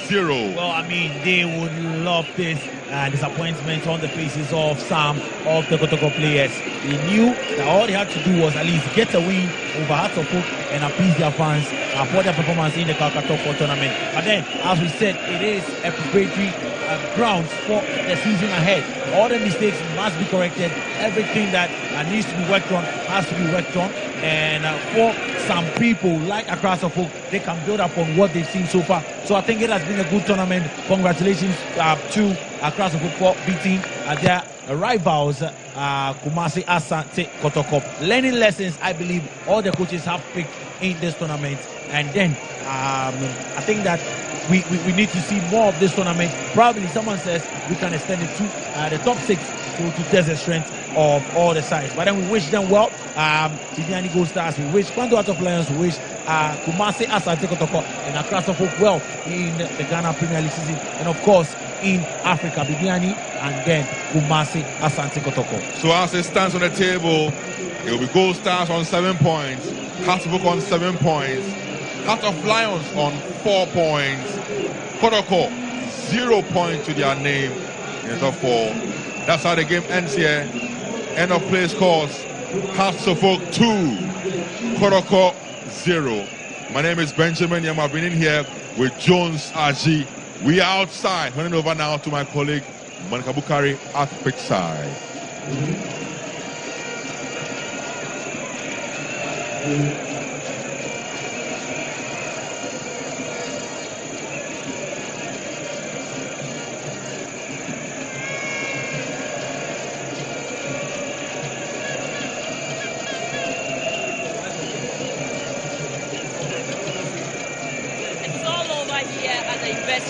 0. Well, they would love this disappointment on the faces of some of the Kotoko players. They knew that all they had to do was at least get a win over Hasselfolk and appease their fans for their performance in the Calcutta Top 4 tournament. But then, as we said, it is a preparatory grounds for the season ahead. All the mistakes must be corrected. Everything that needs to be worked on has to be worked on. And for some people like Accra Folk, they can build upon what they've seen so far. So I think it has been a good tournament. Congratulations to Accra Folk for beating their rivals, Kumasi Asante Kotoko. Learning lessons, I believe, all the coaches have picked in this tournament. And then I think that we need to see more of this tournament. Probably someone says we can extend it to the top 6 to test the strength of all the sides. But then we wish them well. Tidiani Gold Stars, we wish Kwando Out of Lions, we wish Kumasi Asante Kotoko and Accra Folk well in the Ghana Premier League season. And of course, in Africa, Bibiani and then Kumasi Asante Kotoko. So as it stands on the table, it will be Gold Stars on 7 points, Hasselfolk on 7 points, Heart of Lions on 4 points, Kotoko 0 points to their name in the top 4. That's how the game ends here. End of play scores. Hasselfolk 2, Kotoko 0. My name is Benjamin Yam. I've been in here with Jones Aji. We are outside. Handing over now to my colleague Monica Bukari at pitchside.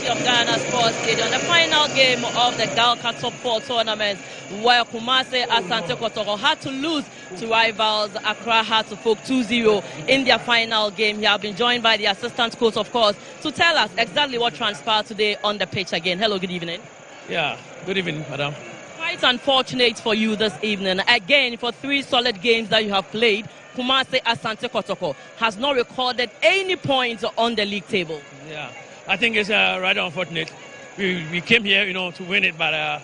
Of Ghana Sports Stadium, the final game of the Galka Top 4 tournament, where Kumasi Asante Kotoko had to lose to rivals Accra Hasselfolk 2-0 in their final game. He has been joined by the assistant coach, of course, to tell us exactly what transpired today on the pitch again. Hello, good evening. Yeah, good evening, madam. Quite unfortunate for you this evening. Again, for 3 solid games that you have played, Kumasi Asante Kotoko has not recorded any points on the league table. Yeah, I think it's rather unfortunate. We came here, to win it, but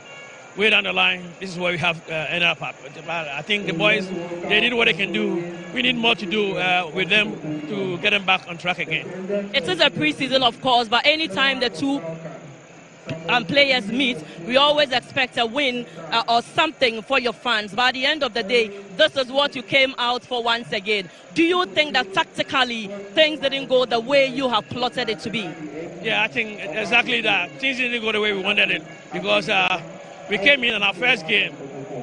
way down the line, this is where we have ended up. But I think the boys, they did what they can do. We need more to do with them to get them back on track again. It is a preseason, of course, but anytime the two players meet, we always expect a win or something for your fans. But at the end of the day, this is what you came out for once again. Do you think that tactically things didn't go the way you have plotted it to be? Yeah, I think exactly that. Things didn't go the way we wanted it because we came in our first game,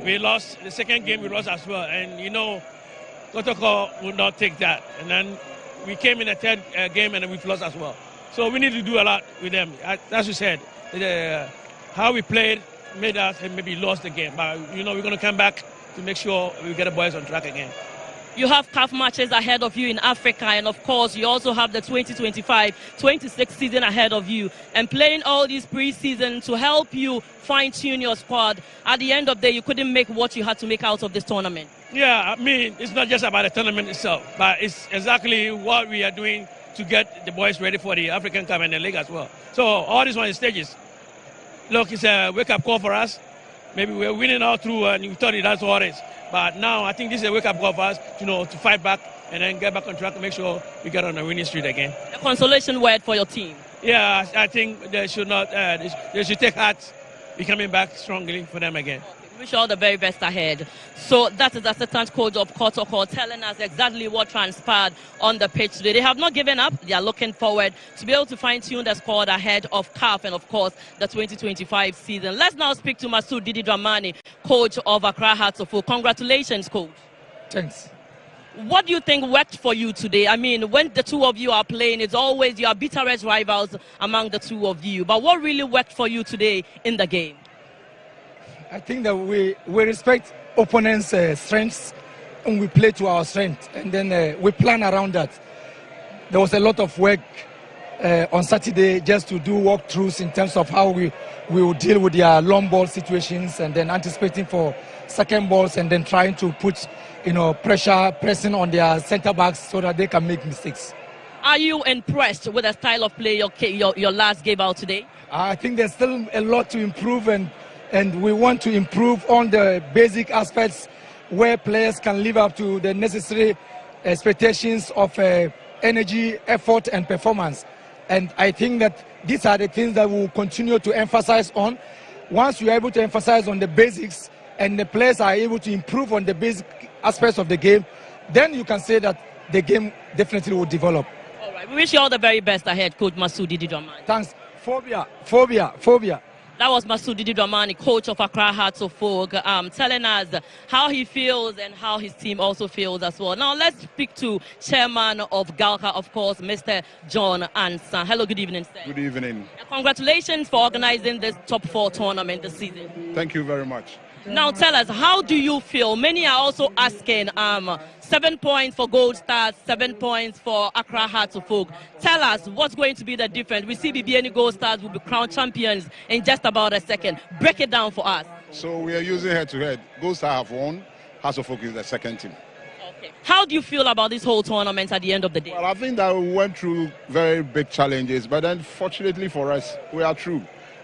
we lost. The second game we lost as well, and Kotoko would not take that. And then we came in the third game and we've lost as well. So we need to do a lot with them. As you said, how we played made us maybe lost the game. But we're going to come back to make sure we get the boys on track again. You have CAF matches ahead of you in Africa, and of course you also have the 2025-26 season ahead of you, and playing all these pre-season to help you fine-tune your squad. At the end of the day, you couldn't make what you had to make out of this tournament. Yeah, I mean, it's not just about the tournament itself, but it's exactly what we are doing to get the boys ready for the African Cup and the league as well. So all these one stages. Look, it's a wake-up call for us. Maybe we're winning all through, and we thought that's what it is. But now I think this is a wake-up call for us, to fight back and then get back on track and make sure we get on the winning streak again. A consolation word for your team. Yeah, I think they should not. They should take heart. Be coming back strongly for them again. Okay, wish you all the very best ahead. So that is assistant coach of Kotoko telling us exactly what transpired on the pitch today. They have not given up. They are looking forward to be able to fine-tune the squad ahead of CAF and, of course, the 2025 season. Let's now speak to Masoud Didi Dramani, coach of Accra Hearts of Oak. Congratulations, coach. Thanks. What do you think worked for you today? I mean, when the two of you are playing, it's always you are bitterest rivals among the two of you. But what really worked for you today in the game? I think that we respect opponents' strengths and we play to our strength, and then we plan around that. There was a lot of work on Saturday just to do walkthroughs in terms of how we will deal with their long ball situations, and then anticipating for second balls, and then trying to put pressing on their centre backs so that they can make mistakes. Are you impressed with the style of play your last game out today? I think there's still a lot to improve, and we want to improve on the basic aspects where players can live up to the necessary expectations of energy, effort, and performance. And I think that these are the things that we will continue to emphasize on. Once we are able to emphasize on the basics and the players are able to improve on the basic aspects of the game, then you can say that the game definitely will develop. All right. We wish you all the very best ahead, Coach Masoud Didi Dramani. Thanks. Phobia. That was Masoud Didi Dramani, coach of Accra Hearts of Oak, telling us how he feels and how his team also feels as well. Now let's speak to Chairman of Galka, of course, Mr. John Ansan. Hello, good evening, sir. Good evening. Congratulations for organizing this top 4 tournament this season. Thank you very much. Now tell us, how do you feel? Many are also asking, 7 points for Gold Stars, 7 points for Accra Hearts of Oak. Tell us what's going to be the difference. We see BBN Gold Stars will be crowned champions in just about a second. Break it down for us. So we are using head-to-head. Gold Stars have won. Hearts of Oak is the second team. Okay. How do you feel about this whole tournament at the end of the day? Well, I think that we went through very big challenges, but then fortunately for us, we are through.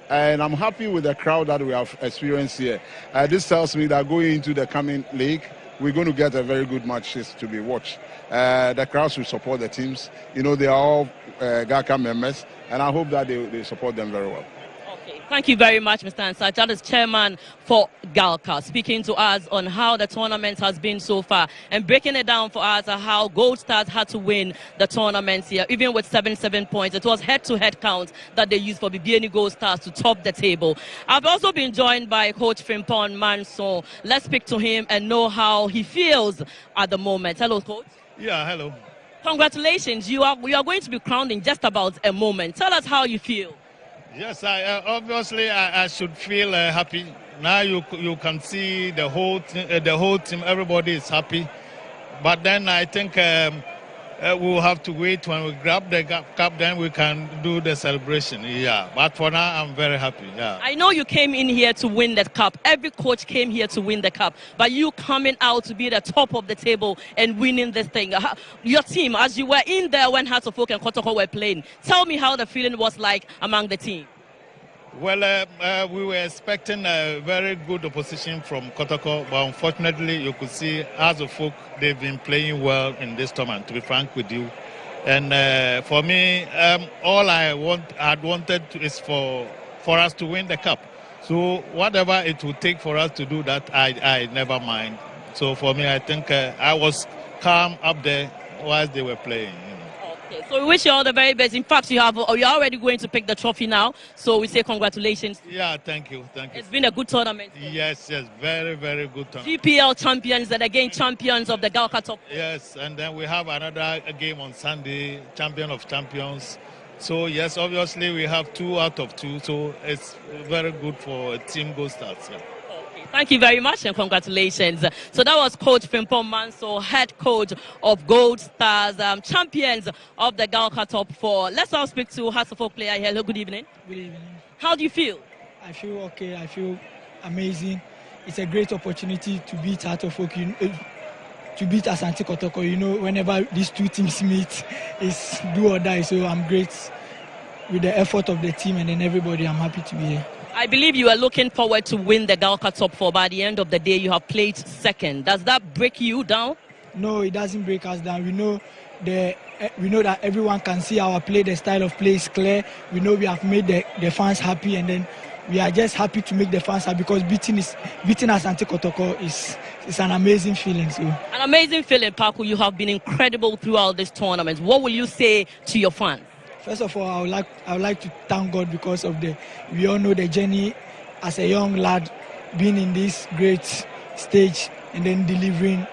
And I'm happy with the crowd that we have experienced here. This tells me that going into the coming league, we're going to get a very good matches to be watched. The crowds will support the teams. They are all GACA members, and I hope that they support them very well. Okay. Thank you very much, Mr. Ansach. That is chairman for Galka, speaking to us on how the tournament has been so far and breaking it down for us how Gold Stars had to win the tournament here, even with 7 points. It was head-to-head count that they used for BBN Gold Stars to top the table. I've also been joined by Coach Frimpong Manson. Let's speak to him and know how he feels at the moment. Hello, Coach. Yeah, hello. Congratulations. You are going to be crowned in just about a moment. Tell us how you feel. Yes, obviously I should feel happy. Now you can see the whole team, everybody is happy. But then I think we'll have to wait when we grab the cup, then we can do the celebration. Yeah, but for now, I'm very happy. Yeah. I know you came in here to win that cup. Every coach came here to win the cup. But you coming out to be the top of the table and winning this thing. Your team, as you were in there when Hearts of Oak and Kotoko were playing, tell me how the feeling was like among the team. Well, we were expecting a very good opposition from Kotoko, but unfortunately, you could see Hearts of Oak, they've been playing well in this tournament, to be frank with you. And for me, all I wanted is for us to win the cup. So whatever it would take for us to do that, I never mind. So for me, I think I was calm up there whilst they were playing. Okay, so we wish you all the very best. In fact, you're already going to pick the trophy now. So we say congratulations. Yeah, thank you. It's been a good tournament. Yes, very, very good tournament. GPL champions and again champions of the Galka Top. Yes, and then we have another game on Sunday, champion of champions. So yes, obviously we have 2 out of 2. So it's very good for Team Gold Stars. Yeah. Thank you very much and congratulations. So that was Coach Pimpon Manso, head coach of Gold Stars, champions of the Galka Top 4. Let's all speak to Hearts of Oak player. Hello, good evening. Good evening. How do you feel? I feel okay. I feel amazing. It's a great opportunity to beat Hearts of Oak, to beat Asante Kotoko. You know, whenever these two teams meet, it's do or die. So I'm great with the effort of the team and then everybody. I'm happy to be here. I believe you are looking forward to win the Galka Top 4. By the end of the day, you have played second. Does that break you down? No, it doesn't break us down. We know that everyone can see our play. The style of play is clear. We know we have made the fans happy, and then we are just happy to make the fans happy because beating Asante Kotoko is an amazing feeling. So. An amazing feeling, Paku. You have been incredible throughout this tournament. What will you say to your fans? First of all, I would like to thank God because of we all know the journey as a young lad being in this great stage and then delivering.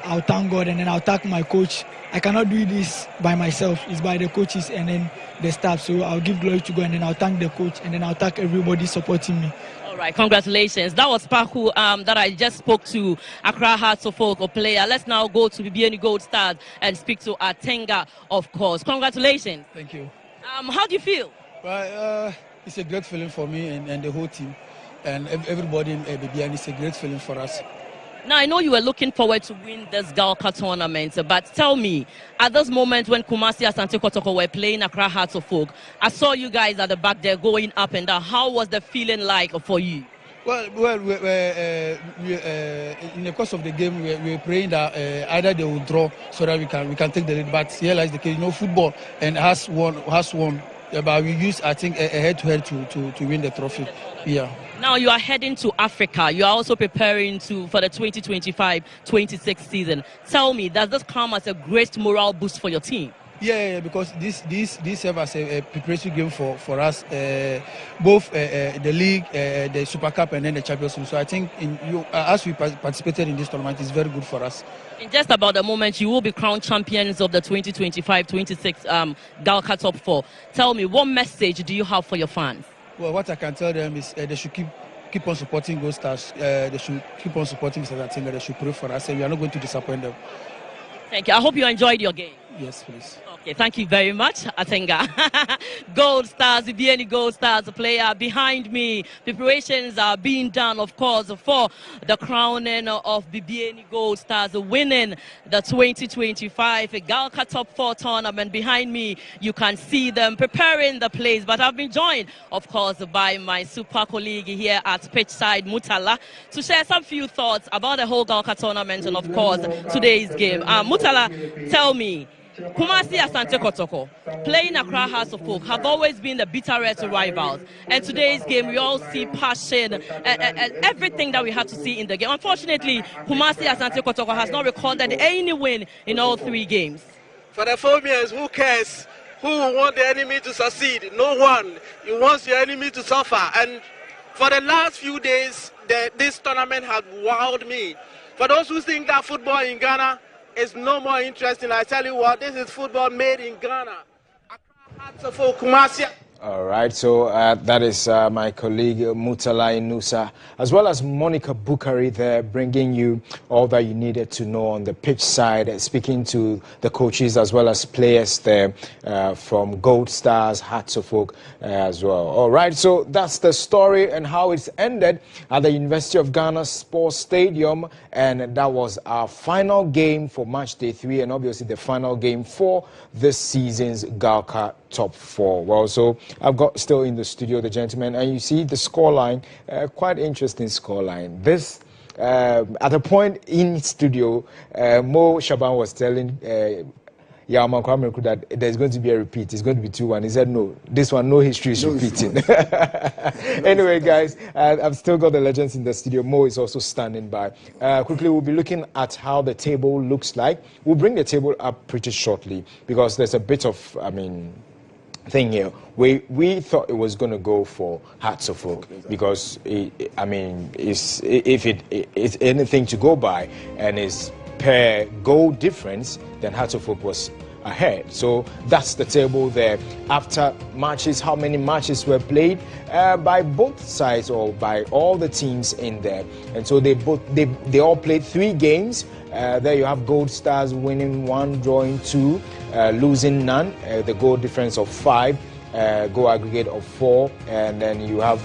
I'll thank God and then I'll thank my coach. I cannot do this by myself. It's by the coaches and then the staff. So I'll give glory to God and then I'll thank the coach and then I'll thank everybody supporting me. All right, congratulations. That was Paku that I just spoke to, Accra Hearts of Oak player. Let's now go to BBN Gold Stars and speak to Atenga, of course. Congratulations. Thank you. How do you feel? Well, it's a great feeling for me and the whole team. And everybody in BBN, it's a great feeling for us. Now, I know you were looking forward to win this Galka tournament, but tell me, at this moment when Kumasi Asante Kotoko were playing Accra Hearts of Oak, I saw you guys at the back there going up and down. How was the feeling like for you? Well, in the course of the game, we were praying that either they will draw so that we can take the lead. But here lies the case, football and has won. But we use, I think, a head-to-head to win the trophy. Yeah. Now you are heading to Africa. You are also preparing for the 2025-26 season. Tell me, does this come as a great morale boost for your team? Yeah, because this serves as a preparation game for us, both the league, the Super Cup, and then the Champions League. So I think as we participated in this tournament, it's very good for us. In just about a moment, you will be crowned champions of the 2025-26 Galka Top 4. Tell me, what message do you have for your fans? Well, what I can tell them is they should keep on supporting Gold Stars. They should keep on supporting Mr. Atenga. They should pray for us, and we are not going to disappoint them. Thank you. I hope you enjoyed your game. Yes, please. Okay, thank you very much, Atenga. Gold Stars, BBN Gold Stars player behind me. Preparations are being done, of course, for the crowning of BBN Gold Stars winning the 2025 Galka Top 4 tournament. Behind me, you can see them preparing the place. But I've been joined, of course, by my super colleague here at pitchside, Mutala, to share some few thoughts about the whole Galka tournament and, of course, today's game. Mutala, tell me, Kumasi Asante Kotoko, playing Accra Hearts of Oak, have always been the bitterest rivals. And today's game, we all see passion and everything that we had to see in the game. Unfortunately, Kumasi Asante Kotoko has not recorded any win in all 3 games. For the phobias, who cares? Who wants the enemy to succeed? No one. You want your enemy to suffer. And for the last few days, this tournament has wowed me. For those who think that football in Ghana is no more interesting, I tell you what, this is football made in Ghana. Accra Hearts of Oak, Kumasi All right, so that is my colleague Mutala Inusa, as well as Monica Bukari there, bringing you all that you needed to know on the pitch side, speaking to the coaches as well as players there from Gold Stars, Hearts of Oak as well. All right, so that's the story and how it's ended at the University of Ghana Sports Stadium, and that was our final game for match day 3, and obviously the final game for this season's Galka Top 4. Well, so I've got still in the studio the gentleman, and you see the scoreline, quite interesting scoreline. This at a point in studio, Mo Shaban was telling Yama Kwame that there's going to be a repeat. It's going to be 2-1. He said no, this one no history is repeating. Anyway, guys, I've still got the legends in the studio. Mo is also standing by. Quickly, we'll be looking at how the table looks like. We'll bring the table up pretty shortly because there's a bit of, thing here. We thought it was going to go for Hearts of Oak because if it's anything to go by and it's per goal difference, then Hearts of Oak was ahead. So that's the table there. After matches, how many matches were played by both sides or by all the teams in there, and so they all played 3 games. There you have Gold Stars winning 1, drawing 2, losing none. The goal difference of 5, goal aggregate of 4, and then you have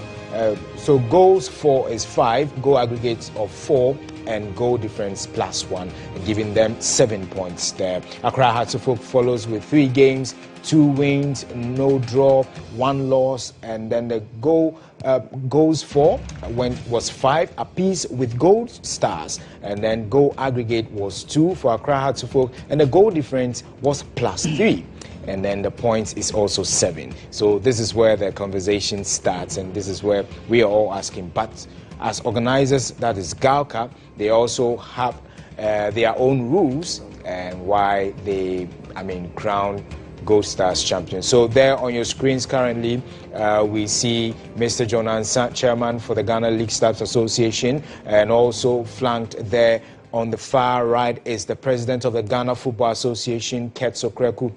so goals for is 5, goal aggregate of 4, and goal difference +1, giving them 7 points there. Accra Hearts of Oak follows with 3 games, 2 wins, no draw, 1 loss, and then the goals for was 5 apiece with Gold Stars, and then goal aggregate was 2 for Accra Hearts of Oak, and the goal difference was +3. And then the points is also 7. So this is where the conversation starts, and this is where we are all asking. But as organizers, that is Galka, they also have their own rules and why they, crown Gold Stars champions. So there on your screens currently, we see Mr. John Ansa, chairman for the Ghana League Staffs Association, and also flanked there on the far right is the president of the Ghana Football Association, Ketso Kreku,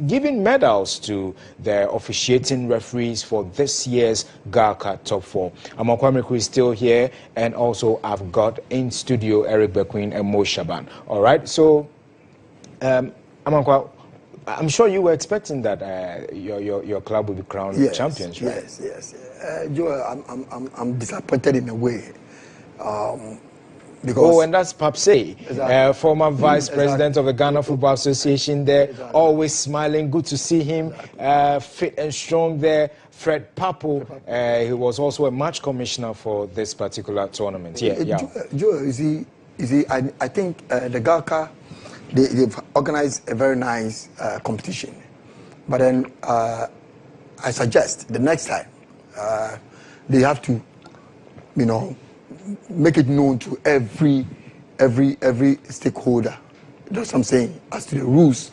giving medals to the officiating referees for this year's Galka Top 4. Amakwame is still here, and also I've got in studio Eric Bequin and Mo Shaban. All right, so Amakwa, I'm sure you were expecting that your club will be crowned champions, right? Yes. Joe, I'm disappointed in a way. Because and that's Papse, former vice president of the Ghana Football Association there, always smiling. Good to see him, fit and strong there. Fred Papo, he was also a match commissioner for this particular tournament. Joe, you see, I think the Galka, they've organized a very nice competition. But then I suggest the next time they have to, make it known to every stakeholder. That's what I'm saying, as to the rules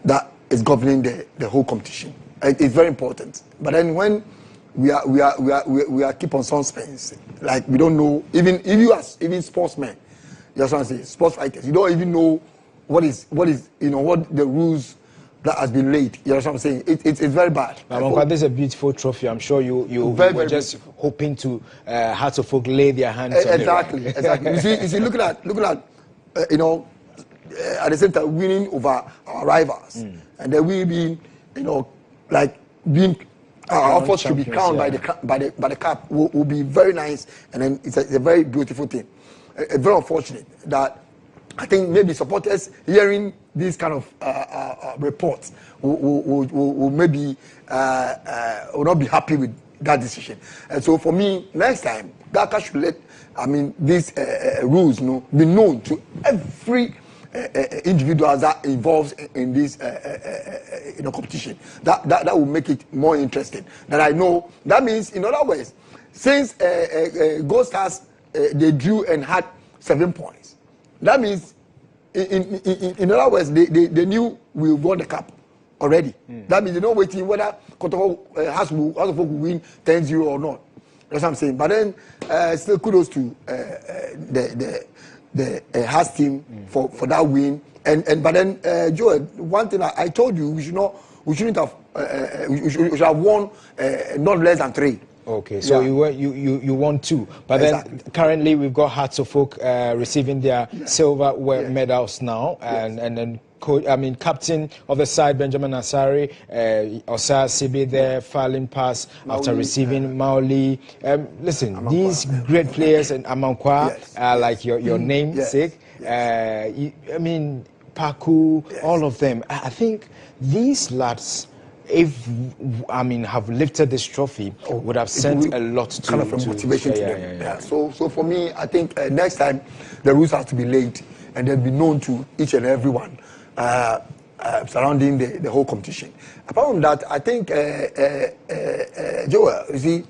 that is governing the whole competition. It's very important. But then when we are keep on suspense, like we don't know, even sportsmen, that's what I'm saying, sports fighters, you don't even know what the rules that has been laid. You know what I'm saying? It's very bad. This is a beautiful trophy. I'm sure you were just hoping to Hearts of Oak lay their hands on it. Exactly. You see, looking at at the same time winning over our rivals, and then we being being our efforts should be crowned by the cup will be very nice, and then it's a very beautiful thing. Very unfortunate that I think maybe supporters hearing these kind of reports will maybe will not be happy with that decision. And so for me, next time, Galka should let these rules be known to every individual that involves in this competition. That will make it more interesting. That I know. That means, in other words, since Gold Stars they drew and had 7 points. That means, in other words, they knew we won the cup already. That means they're not waiting whether Kotoko has to win 10-0 or not. That's what I'm saying. But then, still kudos to the Haas team for that win. But then, Joe, one thing I told you, we we shouldn't have. We should have won not less than 3. Okay, so you won 2, but exactly. Then currently we've got Hearts of Oak receiving their silver medals now, and then captain of the side Benjamin Asari, Osar Sibi there filing pass after receiving Maoli. Listen, Amankwa, these great players and Amankwa are like your namesake. Paku, all of them. I think these lads, have lifted this trophy, would have sent a lot to kind of a motivation to them. So for me, I think next time the rules have to be laid and then be known to each and everyone surrounding the whole competition. Apart from that, I think Joel, you see,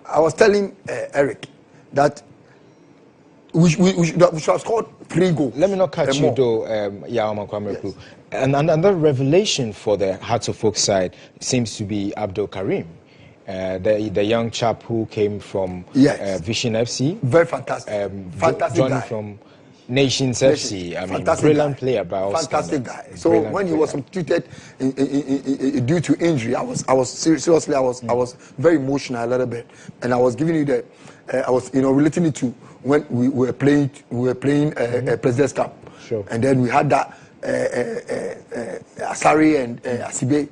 I was telling Eric that we should have scored 3 goals. Let me not catch you though, Yaoma Kwamreku. And another revelation for the Hearts of Oak side seems to be Abdul Karim, the young chap who came from Vision FC. Very fantastic. Fantastic joining guy. from Nations FC. Brilliant player by all fantastic standards. Guy. So brilliant when he was substituted due to injury, I was seriously I was very emotional a little bit, and I was giving you I was relating it to when we were playing President's Cup. Sure. And then we had that Asari and Asibe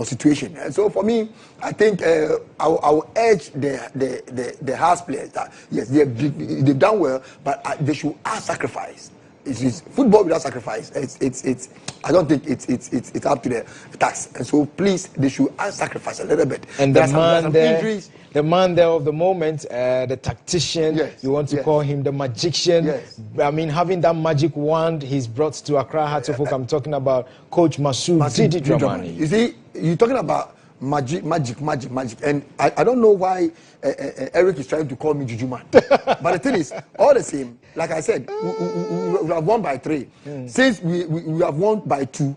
situation. And so for me, I think I will urge the house players that yes, they've done well, but they should add sacrifice. It's football without sacrifice. It's I don't think it's up to the task. And so please, they should add sacrifice a little bit. And the man there of the moment, the tactician, you want to call him the magician. Yes. Having that magic wand he's brought to Accra Hearts of Oak. I'm talking about Coach Masoud Didi Dramani. You see, you're talking about magic, and I don't know why Eric is trying to call me Juju man. But the thing is, all the same, like I said, we have won by 3. Since we have won by 2,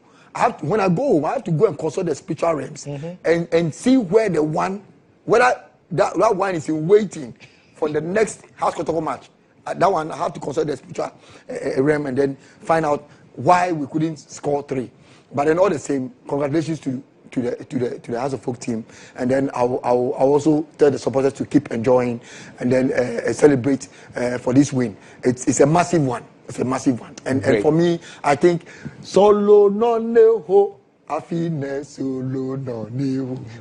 when I go home, I have to go and consult the spiritual realms and see where the one, whether that one is in waiting for the next House Kotoko match. That one I have to consult the spiritual realm and then find out why we couldn't score 3. But then all the same, congratulations to the House of Folk team, and then I'll also tell the supporters to keep enjoying and then celebrate for this win. It's a massive one. It's a massive one, and for me, I think solo no neho.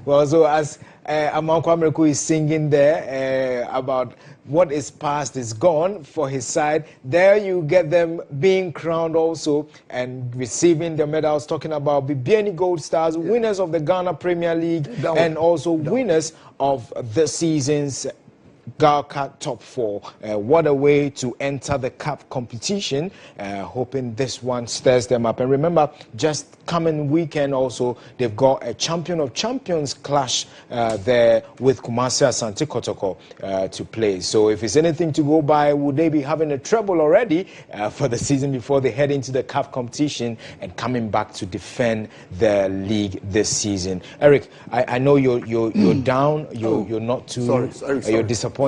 Well, so as Amankwa Mreku is singing there about what is past is gone for his side, there you get them being crowned also and receiving the medals, talking about Bibiani Gold Stars, winners of the Ghana Premier League, and also winners of the season's Galka Top 4. What a way to enter the cup competition, hoping this one stirs them up. And remember, just coming weekend also, they've got a Champion of Champions clash there with Kumasi Asante Kotoko to play. So if it's anything to go by, would they be having a treble already for the season before they head into the cup competition and coming back to defend the league this season? Eric, I know you're down, you're not too, sorry. You're disappointed.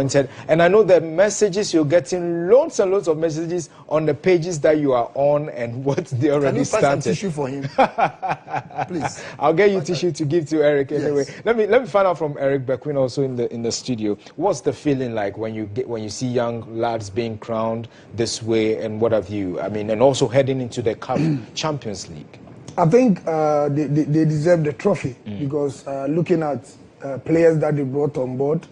And I know the messages you're getting, loads and loads of messages on the pages that you are on and what they already started. Can you find some tissue for him? Please. I'll get you tissue to give to Eric anyway. Yes. Let me find out from Eric Bequin also in the studio. What's the feeling like when you see young lads being crowned this way, and what have you? And also heading into the Cup Champions League. I think they deserve the trophy because looking at players that they brought on board,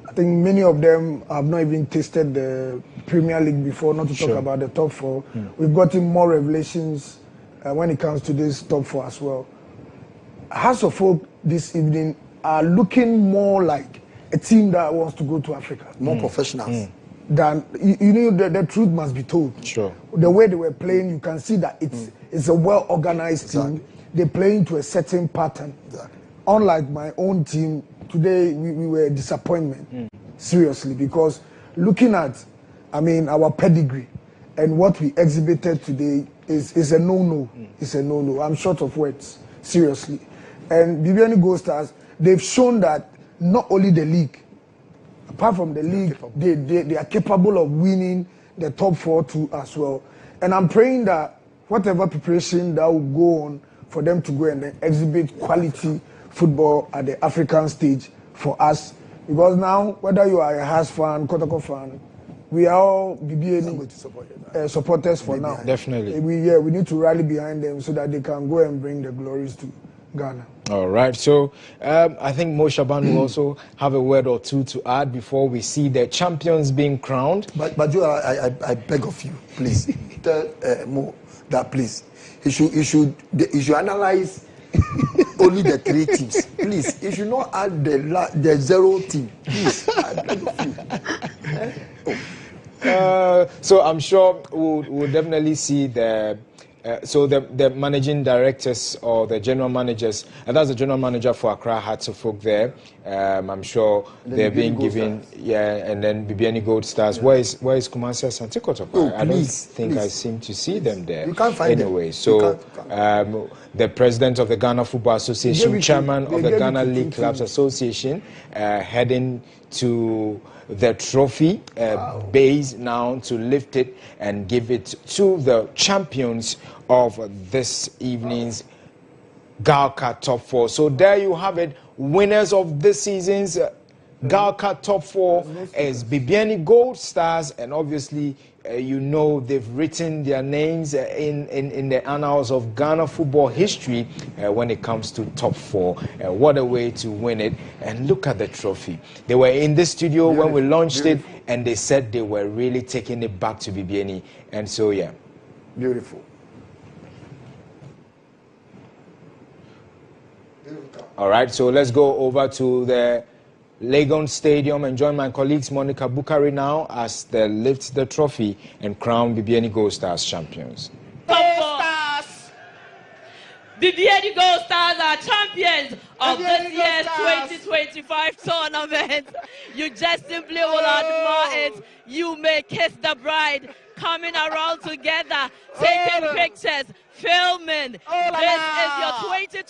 I think many of them have not even tasted the Premier League before, not to talk about the top 4. We've gotten more revelations when it comes to this top 4 as well. House of Folk this evening are looking more like a team that wants to go to Africa. More professionals. Than the truth must be told. Sure. The way they were playing, you can see that it's a well-organized team. They're playing to a certain pattern. Exactly. Unlike my own team, today we were a disappointment, seriously, because looking at, our pedigree and what we exhibited today is a no-no. It's a no-no. I'm short of words, seriously. And Bibiani Gold Stars, they've shown that not only the league, apart from the league, they are capable of winning the top 4 too as well. And I'm praying that whatever preparation that will go on for them to go and then exhibit quality football at the African stage for us. Because now, whether you are a Hearts fan, Kotoko fan, we are all BBN supporters for now. Definitely. We need to rally behind them so that they can go and bring the glories to Ghana. All right. So I think Mo Shaban will also have a word or two to add before we see the champions being crowned. But you, I beg of you, please tell Mo that please he should analyze only the 3 teams. Please, he should not add the 0 team. Please, I beg of you. So I'm sure we'll definitely see the managing directors or the general managers, and that's the general manager for Accra Hearts of Oak there. I'm sure they're being given, and then BBN Gold Stars. Yeah. Where is Kumasi Asante Kotoko? I don't think I seem to see them there. You can't find anyway. Them. So the president of the Ghana Football Association, chairman of the Ghana League Clubs Association, heading to the trophy base now to lift it and give it to the champions of this evening's Galka Top 4. So there you have it. Winners of this season's Galka Top 4 is BBN Gold Stars, and obviously you know they've written their names in the annals of Ghana football history when it comes to top 4. What a way to win it. And look at the trophy. They were in the studio when we launched it, and they said they were really taking it back to BBN. And so, yeah. Beautiful. All right, so let's go over to the Legon Stadium and join my colleagues Monica Bukari now as they lift the trophy and crown BBN Gold Stars champions. Gold Stars! BBN Gold Stars are champions of this year's 2025 tournament. You just simply will admire it. You may kiss the bride, coming around together, taking pictures, filming. This is your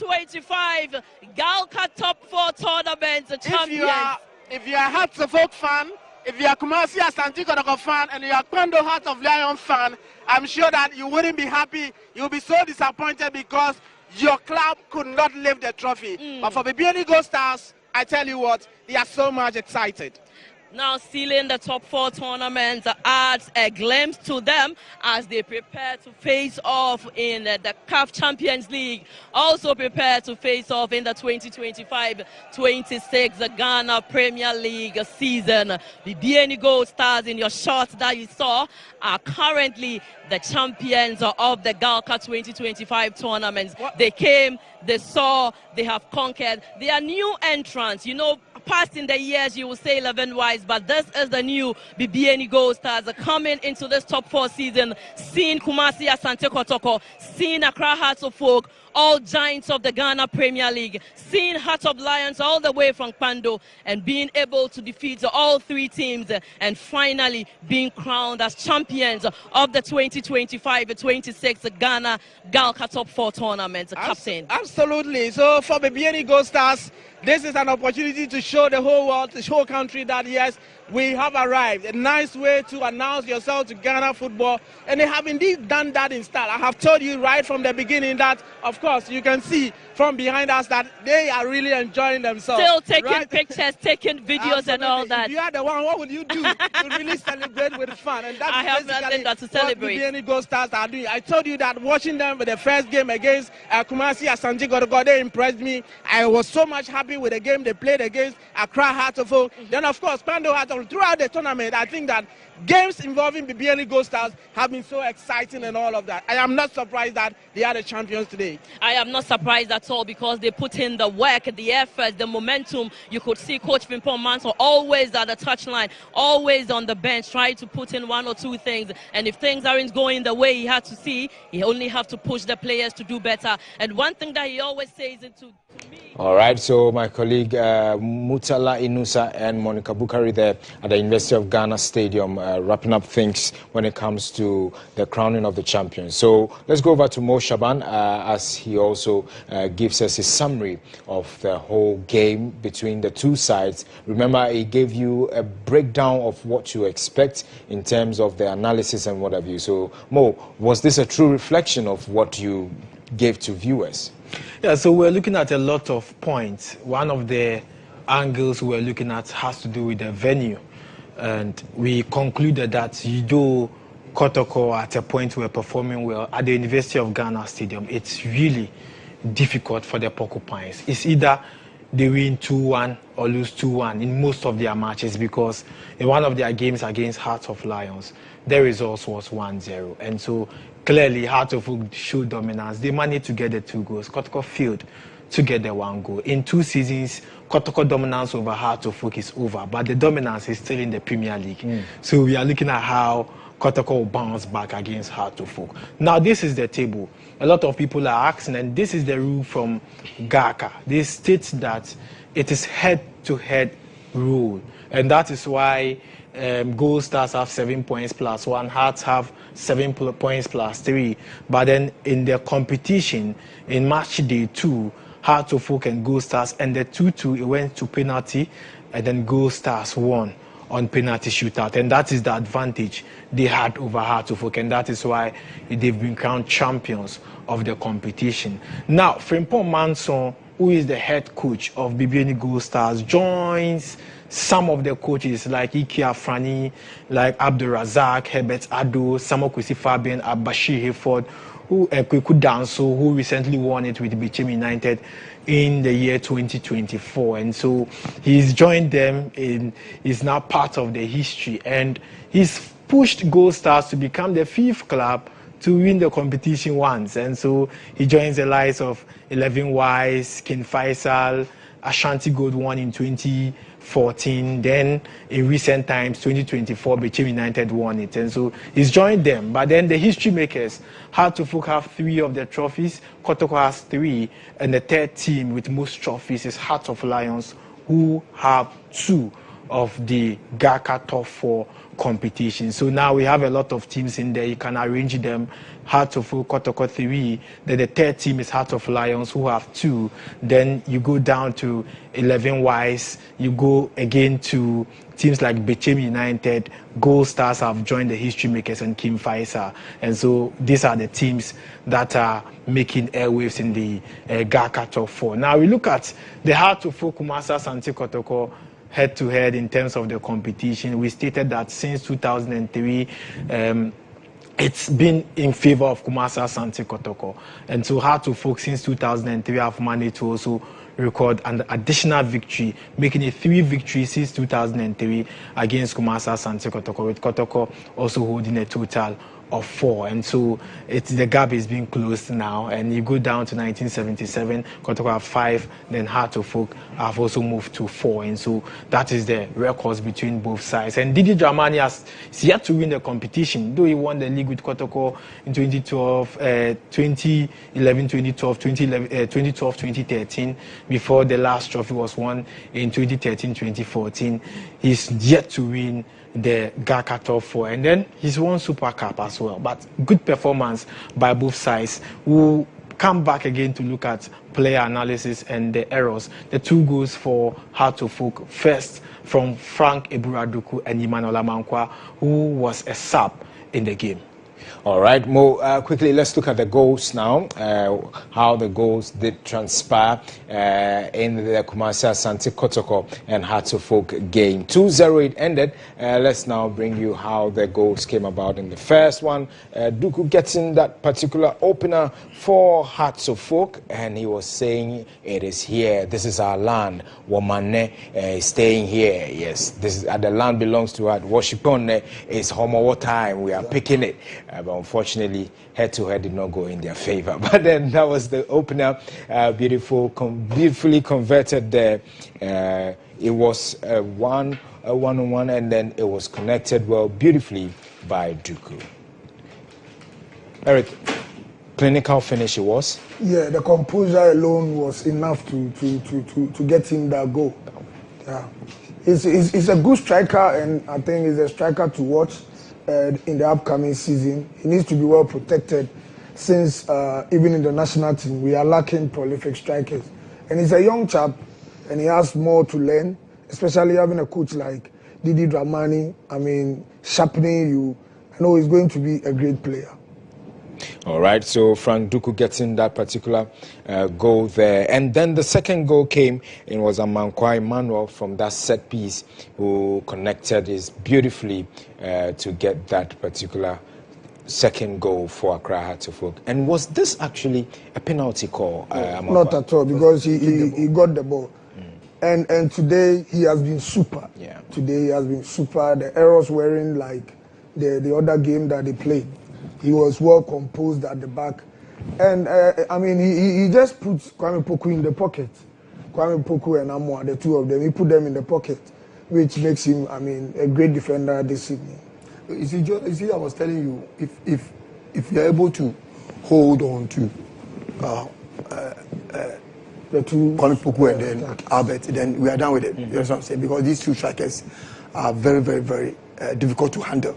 2025 Galka Top 4 Tournament champions. If you are Hearts of Oak fan, if you are Kumasi Asante Kotoko fan, and you are Kwando Heart of Lion fan, I'm sure that you wouldn't be happy. You'll be so disappointed because your club could not lift the trophy. But for the BBN Gold Stars, I tell you what, they are so much excited. Now sealing the top 4 tournaments adds a glimpse to them as they prepare to face off in the CAF Champions League. Also prepare to face off in the 2025-26 Ghana Premier League season. The BBN Gold Stars, in your shot that you saw, are currently the champions of the Galka 2025 tournaments. They came, they saw, they have conquered. They are new entrants. You know, past in the years, you will say 11-wise, but this is the new BBN Gold Stars coming into this top 4 season, seeing Kumasi Asante Kotoko, seeing Accra Hearts of Oak, all giants of the Ghana Premier League, seeing Heart of Lions all the way from Kwando, and being able to defeat all 3 teams, and finally being crowned as champions of the 2025-26 Ghana Galka Top 4 tournament. Captain. Absolutely. So for the BBN Gold Stars, this is an opportunity to show the whole world, the whole country that yes, we have arrived. A nice way to announce yourself to Ghana football, and they have indeed done that in style. I have told you right from the beginning that, of course, you can see from behind us that they are really enjoying themselves. Still taking pictures, taking videos. Absolutely. And all that. If you are the one, what would you do? You really celebrate with fun. And that's I have nothing but to celebrate. What BBN Gold Stars are doing. I told you that watching them with the first game against Kumasi Asante Kotoko, they impressed me. I was so much happy with the game they played against Accra Hearts of Oak. Then, of course, Kwando Hearts of Oak. Throughout the tournament, I think that games involving BBN Gold Stars have been so exciting and all of that. I am not surprised that they are the champions today. I am not surprised at all because they put in the work, the effort, the momentum. You could see Coach Pimpon Manso always at the touchline, always on the bench, trying to put in 1 or 2 things. And if things aren't going the way he had to see, he only have to push the players to do better. And one thing that he always says it to me. All right, so my colleague Mutala Inusa and Monica Bukari there at the University of Ghana Stadium wrapping up things when it comes to the crowning of the champions. So let's go over to Mo Shaban as he also gives us a summary of the whole game between the 2 sides. Remember, he gave you a breakdown of what to expect in terms of the analysis and what have you. So Mo, was this a true reflection of what you gave to viewers? Yeah, so we're looking at a lot of points. One of the angles we're looking at has to do with the venue. And we concluded that though Kotoko at a point were performing well at the University of Ghana Stadium, it's really difficult for the Porcupines. It's either they win 2-1 or lose 2-1 in most of their matches, because in one of their games against Hearts of Lions, their result was 1-0. And so clearly Hearts of Oak showed dominance. They managed to get the 2 goals. Kotoko failed to get the 1 goal. In 2 seasons, Kotoko dominance over Hearts of Oak is over, but the dominance is still in the Premier League. So we are looking at how Kotoko will bounce back against Hearts of Oak. Now, this is the table. A lot of people are asking, and this is the rule from GACA. They state that it is head-to-head rule, and that is why Gold Stars have 7 points plus 1, Hearts have 7 points plus 3. But then in the competition, in match day 2, Hearts of Oak and Gold Stars ended 2-2. It went to penalty, and then Gold Stars won on penalty shootout, and that is the advantage they had over Hearts of Oak, and that is why they've been crowned champions of the competition. Now, Frimpong Manson, who is the head coach of BBN Gold Stars, joins some of the coaches like Ike Afrani, like Abdul Razak, Herbert Ado, Samuel Kwesi Fabian, Bashir Hayford, Kweku Danso, who recently won it with Bechem United in the year 2024. And so he's joined them and is now part of the history. And he's pushed Gold Stars to become the 5th club to win the competition once. And so he joins the likes of 11 Wise, King Faisal, Ashanti Gold won in 2014. Then in recent times, 2024, Bechem United won it. And so he's joined them. But then the history makers, Hearts of Oak have 3 of the trophies, Kotoko has 3, and the third team with most trophies is Hearts of Lions, who have 2 of the GACA top 4 competition. So now we have a lot of teams in there. You can arrange them. Hearts of Oak, Kotoko 3. Then the third team is Hearts of Lions, who have 2. Then you go down to 11 Wise. You go again to teams like Bechem United. Gold Stars have joined the history makers and Kim Faisal. And so these are the teams that are making airwaves in the GACA top 4. Now we look at the Hearts of Oak, Kumasi, Asante Kotoko head-to-head in terms of the competition. We stated that since 2003, it's been in favor of Kumasi Asante Kotoko. And so Hearts of Oak since 2003 have managed to also record an additional victory, making it 3 victories since 2003 against Kumasi Asante Kotoko, with Kotoko also holding a total of 4. And so the gap is being closed now. And you go down to 1977, Kotoko have 5, then Hearts of Oak have also moved to 4. And so that is the records between both sides. And Didi Dramani has yet to win the competition, though he won the league with Kotoko in 2012, 2011, 2012, 2012, 2013, before the last trophy was won in 2013, 2014. He's yet to win the GACA top 4, and then he's won Super Cup as well. But good performance by both sides. We'll come back again to look at player analysis and the errors. The 2 goals for Hearts of Oak, first from Frank Eburaduku and Emmanuel Amankwa, who was a sub in the game. All right, Mo, quickly, let's look at the goals now, how the goals did transpire in the Kumasi Asante Kotoko and Hearts of Oak game. 2-0 it ended. Let's now bring you how the goals came about in the first one. Duku gets in that particular opener for Hearts of Oak, and he was saying, it is here, this is our land. Womane is staying here. Yes, this is, the land belongs to us. Washipone is Homo time. We are picking it. But unfortunately, head-to-head did not go in their favor. But then that was the opener, beautifully converted there. It was a one-on-one, and then it was connected well, beautifully by Duku. Eric, clinical finish it was? Yeah, the composure alone was enough to get him that goal. Yeah, he's a good striker, and I think he's a striker to watch. In the upcoming season, he needs to be well protected, since even in the national team we are lacking prolific strikers. And he's a young chap, and he has more to learn, especially having a coach like Didi Dramani. I mean, sharpening you. I know he's going to be a great player. All right, so Frank Duku getting that particular goal there. And then the second goal came, and was Amankwa Emmanuel from that set piece who connected is beautifully to get that particular second goal for Accra Hearts of Oak. And was this actually a penalty call? Not at all, because he got the ball. And today he has been super. Yeah. Today he has been super. The errors weren't like the other game that they played. He was well composed at the back. And I mean, he just put Kwame Poku in the pocket. Kwame Poku and Amwa, the two of them, he put them in the pocket, which makes him, I mean, a great defender this evening. You see, I was telling you, if you're able to hold on to the two Kwame Poku and then Albert, then we are done with it. You know what I'm saying? Because these two strikers are very, very, very difficult to handle.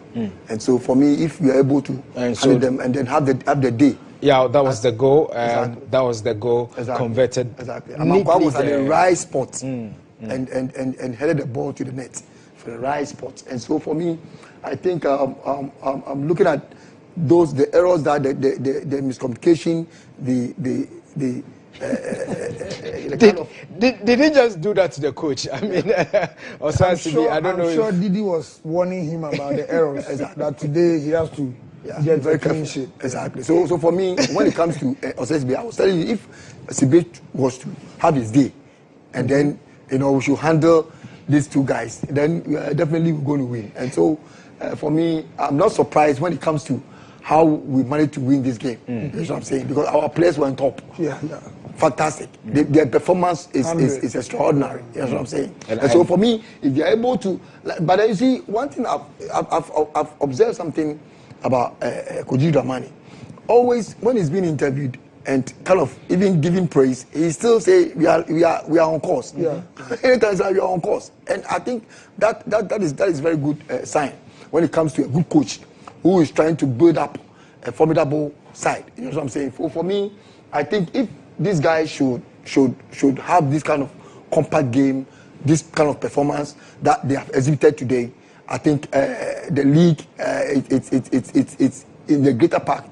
And so for me, if you're able to handle them and then have the day. Yeah, that was the goal. Exactly. That was the goal converted. Exactly. Amankwa was at the right spot and headed the ball to the net for the right spot. And so for me, I think I'm looking at the errors that the miscommunication, Did he just do that to the coach? I mean, I'm sure Didi was warning him about the errors. That today he has to get very clean sheet. Exactly. So for me, when it comes to Osesbi, I was telling you, if Sibit was to have his day, and then we should handle these two guys, then we are definitely going to win. And so for me, I'm not surprised when it comes to how we managed to win this game. That's what I'm saying, because our players were on top. Yeah. Fantastic. Their performance is extraordinary. That's what I'm saying. And so for me, if you're able to, but you see, one thing I've observed something about Kogi Dramani. Always when he's been interviewed and kind of even giving praise, he still say we are on course. Yeah. Anytime we are on course, and I think that is very good sign when it comes to a good coach who is trying to build up a formidable side. You know what I'm saying? For me, I think if these guys should have this kind of compact game, this kind of performance that they have exhibited today, I think the league it's in the greater part.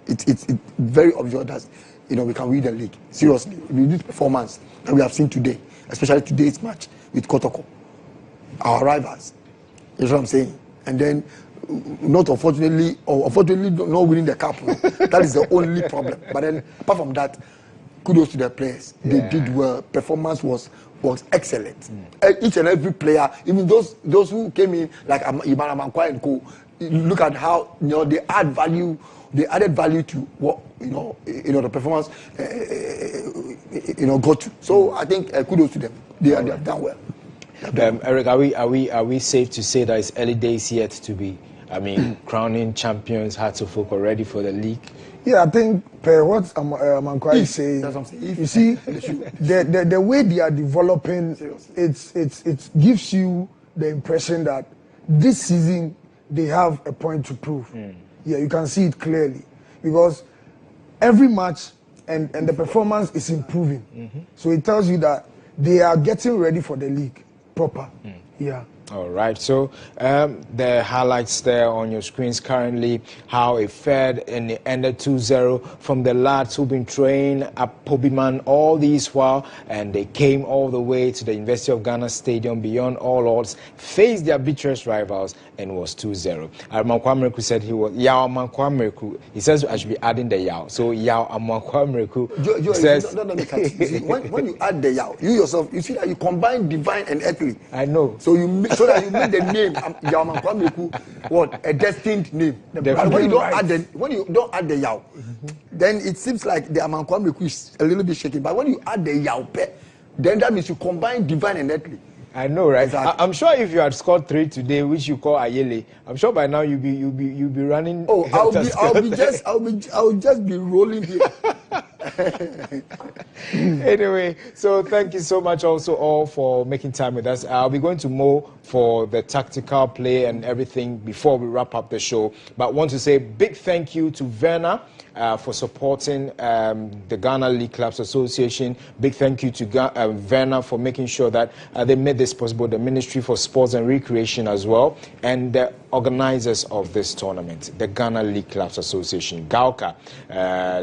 It's very obvious that we can win the league seriously with this performance that we have seen today, especially today's match with Kotoko, our rivals. You know what I'm saying? And then not unfortunately not winning the cup. That is the only problem. But then apart from that, kudos to the players. They did well. Performance was excellent. Each and every player, even those who came in like Imana Mankwa and Co. Look at how they add value. They added value to what the performance got to. So I think kudos to them. They have done well. Eric, are we safe to say that it's early days yet to be, crowning champions, Hearts of Oak already for the league? Yeah, I think what Amankwa is saying. You see, the way they are developing, it gives you the impression that this season they have a point to prove. Yeah, you can see it clearly because every match and the performance is improving. So it tells you that they are getting ready for the league proper. Yeah. All right, so the highlights there on your screens currently, how it fared and it ended 2-0 from the lads who've been trained at Pobiman all these while, and they came all the way to the University of Ghana Stadium beyond all odds, faced their bitterest rivals, and was 2-0. Amankwa Mreku said he was Yao Amankwa Mreku. He says I should be adding the Yao. So Yao Amankwa Mreku says... when you add the Yao, you yourself, you see that you combine divine and earthly. I know. So that you make the name Yao Amankwa Mreku a destined name. When you don't add the Yao, then it seems like the Amankwa Mreku is a little bit shaky. But when you add the Yao, then that means you combine divine and earthly. I know, right? Exactly. I'm sure if you had scored 3 today, which you call Ayele, I'm sure by now you'll be running. Oh, I'll just be rolling here. Anyway, so thank you so much also all for making time with us. I'll be going to Mo for the tactical play and everything before we wrap up the show. But want to say big thank you to Verna for supporting the Ghana League Clubs Association. Big thank you to Verna for making sure that they made this possible. The Ministry for Sports and Recreation as well. And organizers of this tournament, the Ghana League Clubs Association, GALCA,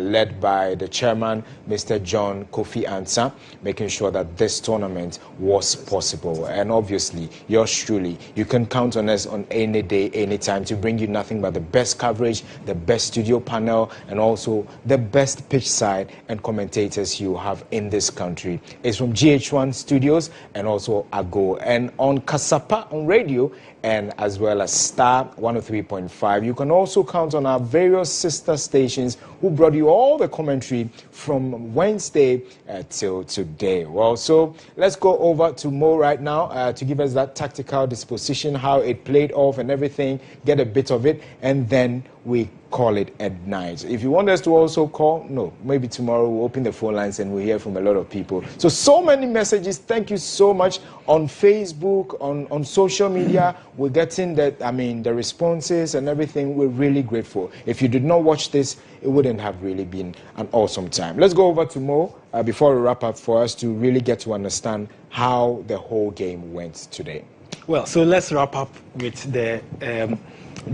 led by the chairman, Mr. John Kofi Ansah, making sure that this tournament was possible. And obviously, yours truly, you can count on us on any day, any time to bring you nothing but the best coverage, the best studio panel, and also the best pitch side and commentators you have in this country. It's from GH1 Studios and also Ago, and on Kasapa on radio, and as well as Star 103.5. You can also count on our various sister stations who brought you all the commentary from Wednesday till today. Well, so let's go over to Mo right now to give us that tactical disposition, how it played off and everything, get a bit of it, and then we call it at night. If you want us to also call, no, maybe tomorrow we'll open the phone lines and we'll hear from a lot of people. So many messages. Thank you so much on Facebook, on social media. We're getting the responses and everything. We're really grateful. If you did not watch this, it wouldn't have really been an awesome time. Let's go over to Mo before we wrap up for us to really get to understand how the whole game went today. Well, so let's wrap up with the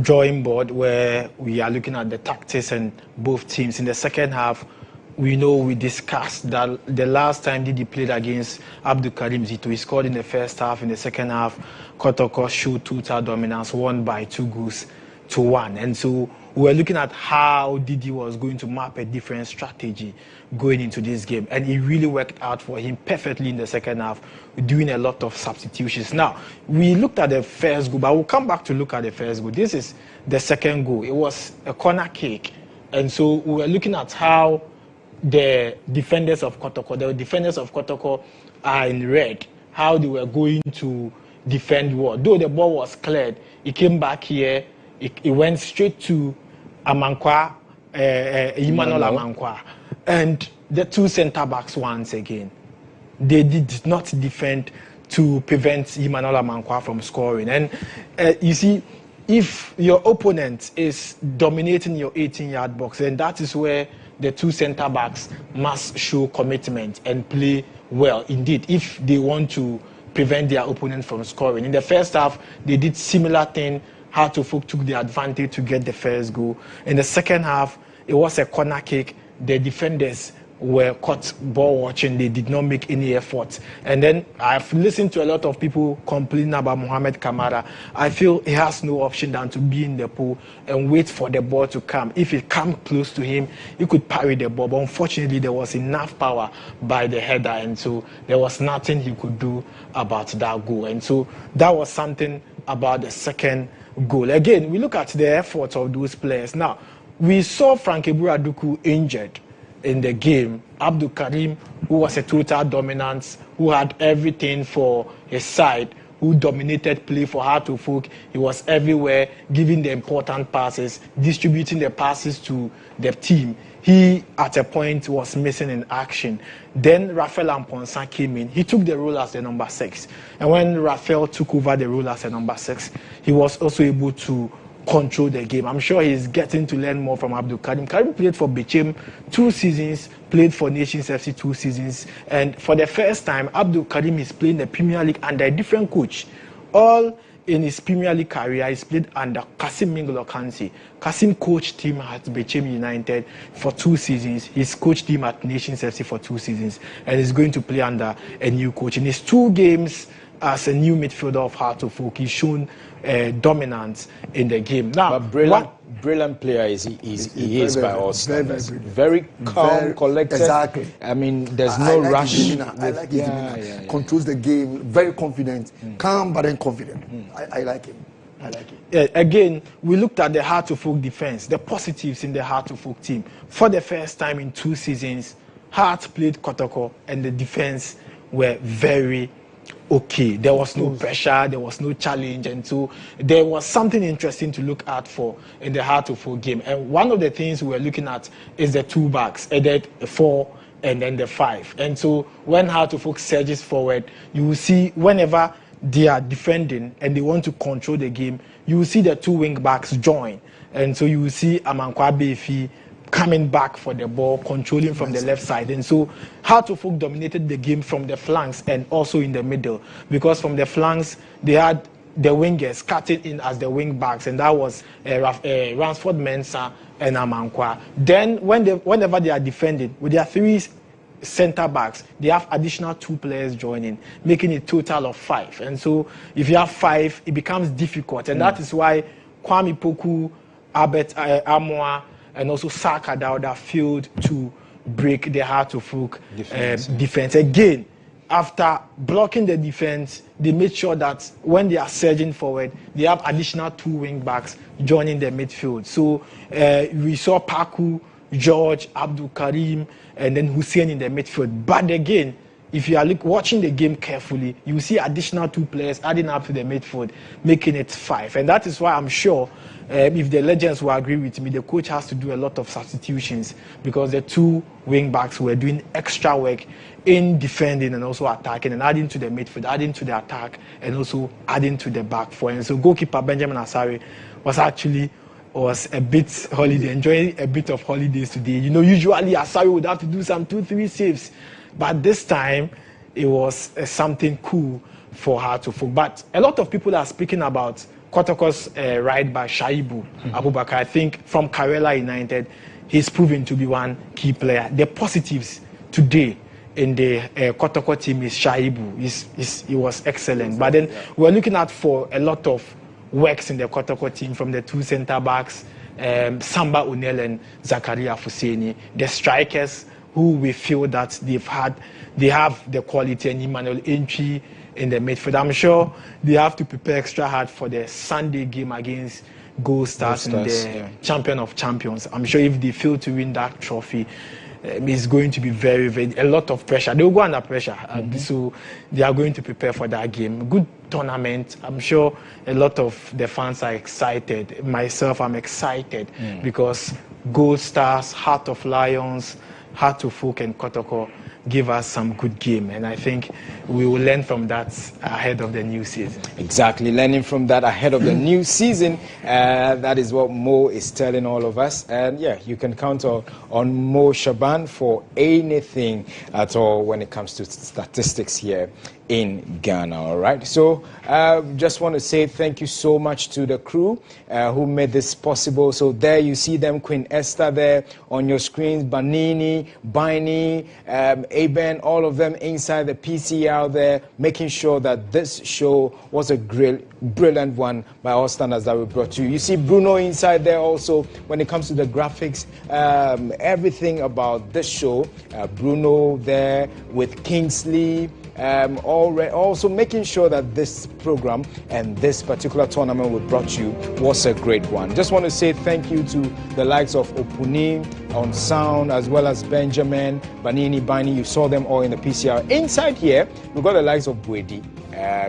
drawing board where we are looking at the tactics and both teams. In the second half, we discussed that the last time Didi played against Abdul Karim Zito, he scored in the first half. In the second half, Kotoko showed total dominance, won by 2-1. And so we were looking at how Didi was going to map a different strategy going into this game. And it really worked out for him perfectly in the second half, doing a lot of substitutions. Now, we looked at the first goal, but we'll come back to look at the first goal. This is the second goal. It was a corner kick. And so we were looking at how the defenders of Kotoko are in red, how they were going to defend well. Though the ball was cleared, it came back here, it went straight to Amankwa, Emmanuel Amankwa. And the two centre-backs once again, they did not defend to prevent Emmanuel Amankwa from scoring. And you see, if your opponent is dominating your 18-yard box, then that is where the two centre-backs must show commitment and play well indeed if they want to prevent their opponent from scoring. In the first half, they did similar thing. Hartlepool took the advantage to get the first goal. In the second half, it was a corner kick. The defenders were caught ball watching. They did not make any effort. And then I've listened to a lot of people complaining about Mohamed Kamara. I feel he has no option than to be in the pool and wait for the ball to come. If it comes close to him, he could parry the ball. But unfortunately, there was enough power by the header. And so there was nothing he could do about that goal. And so that was something about the second goal. Again, we look at the efforts of those players. Now, we saw Frank Eburaduku injured in the game. Abdul Karim, who was a total dominance, who had everything for his side, who dominated play for Hartlepool. He was everywhere, giving the important passes, distributing the passes to the team. He, at a point, was missing in action. Then Raphael Amponsa came in. He took the role as the number 6. And when Raphael took over the role as the number 6, he was also able to control the game. I'm sure he's getting to learn more from Abdul Karim. Karim played for Bechem 2 seasons, played for Nations FC 2 seasons, and for the first time, Abdul Karim is playing the Premier League under a different coach. All in his Premier League career, he's played under Kasim Mingolo-Kansi. Kasim coached him at Bechem United for 2 seasons. He's coached him at Nations FC for 2 seasons, and he's going to play under a new coach. In his 2 games as a new midfielder of Hartlepool, he's shown dominance in the game. Now, brilliant player he is by all standards. Very calm, collected. Exactly. I mean, there's no rush. I like his demeanor. Controls the game, very confident, calm but then confident. I like him. I like it. Again, we looked at the Hartlepool defense, the positives in the Hartlepool team. For the first time in 2 seasons, Hart played Kotoko and the defense were very okay. There was no pressure, there was no challenge, and so there was something interesting to look out for in the Hartlepool game. And one of the things we were looking at is the 2 backs, the 4 and then the 5. And so when Hartlepool surges forward, you will see whenever they are defending and they want to control the game, you will see the 2 wing backs join. And so you will see Amankwa Befi coming back for the ball, controlling from the left side. And so Hartlepool dominated the game from the flanks and also in the middle, because from the flanks they had the wingers cutting in as the wing backs, and that was Ransford Mensah and Amankwa. Then whenever they are defending with their 3 centre backs, they have additional 2 players joining, making it a total of 5. And so if you have 5, it becomes difficult, and that is why Kwame Poku, Albert Amoa, and also Saka Dauda failed to break the Heart-of-Oak defense. Again, after blocking the defense, they made sure that when they are surging forward, they have additional 2 wing backs joining the midfield. So we saw Paku, George, Abdul Karim, and then Hussein in the midfield. But again, if you are watching the game carefully, you see additional 2 players adding up to the midfield, making it 5. And that is why I'm sure, if the legends will agree with me, the coach has to do a lot of substitutions, because the 2 wing backs were doing extra work in defending and also attacking, and adding to the midfield, adding to the attack, and also adding to the back four. And so goalkeeper Benjamin Asare was a bit holiday, enjoying a bit of holidays today. You know, usually Asare would have to do some 2-3 saves, but this time it was something cool for her to focus. But a lot of people are speaking about Kotoko's ride by Shaibu Abubakar. I think from Karela United, he's proven to be one key player. The positives today in the Kotoko team is Shaibu. He was excellent. But then we're looking at for a lot of works in the Kotoko team, from the 2 centre backs, Samba Unel and Zakaria Fuseni, the strikers who we feel that they have the quality, and Emmanuel Entry in the midfield. I'm sure they have to prepare extra hard for the Sunday game against Gold Stars in the Champion of Champions. I'm sure if they fail to win that trophy, it's going to be very, very, a lot of pressure. They'll go under pressure. So they are going to prepare for that game. Good tournament. I'm sure a lot of the fans are excited. Myself, I'm excited because Gold Stars, Heart of Lions, Heart-of-Oak and Kotoko give us some good game, and I think we will learn from that ahead of the new season. Exactly, learning from that ahead of the new season. That is what Mo is telling all of us, and yeah, you can count on Mo Shaban for anything at all when it comes to statistics here in Ghana. All right, so just want to say thank you so much to the crew who made this possible. So there you see them, Queen Esther there on your screens, Banini, Baini, Aben, all of them inside the PC out there, making sure that this show was a brilliant one by all standards that we brought to you. You see Bruno inside there also when it comes to the graphics, everything about this show. Bruno there with Kingsley. Also making sure that this program and this particular tournament we brought you was a great one. Just want to say thank you to the likes of Opuni on sound, as well as Benjamin, Banini, Bani. You saw them all in the PCR. Inside here, we've got the likes of Bwedi,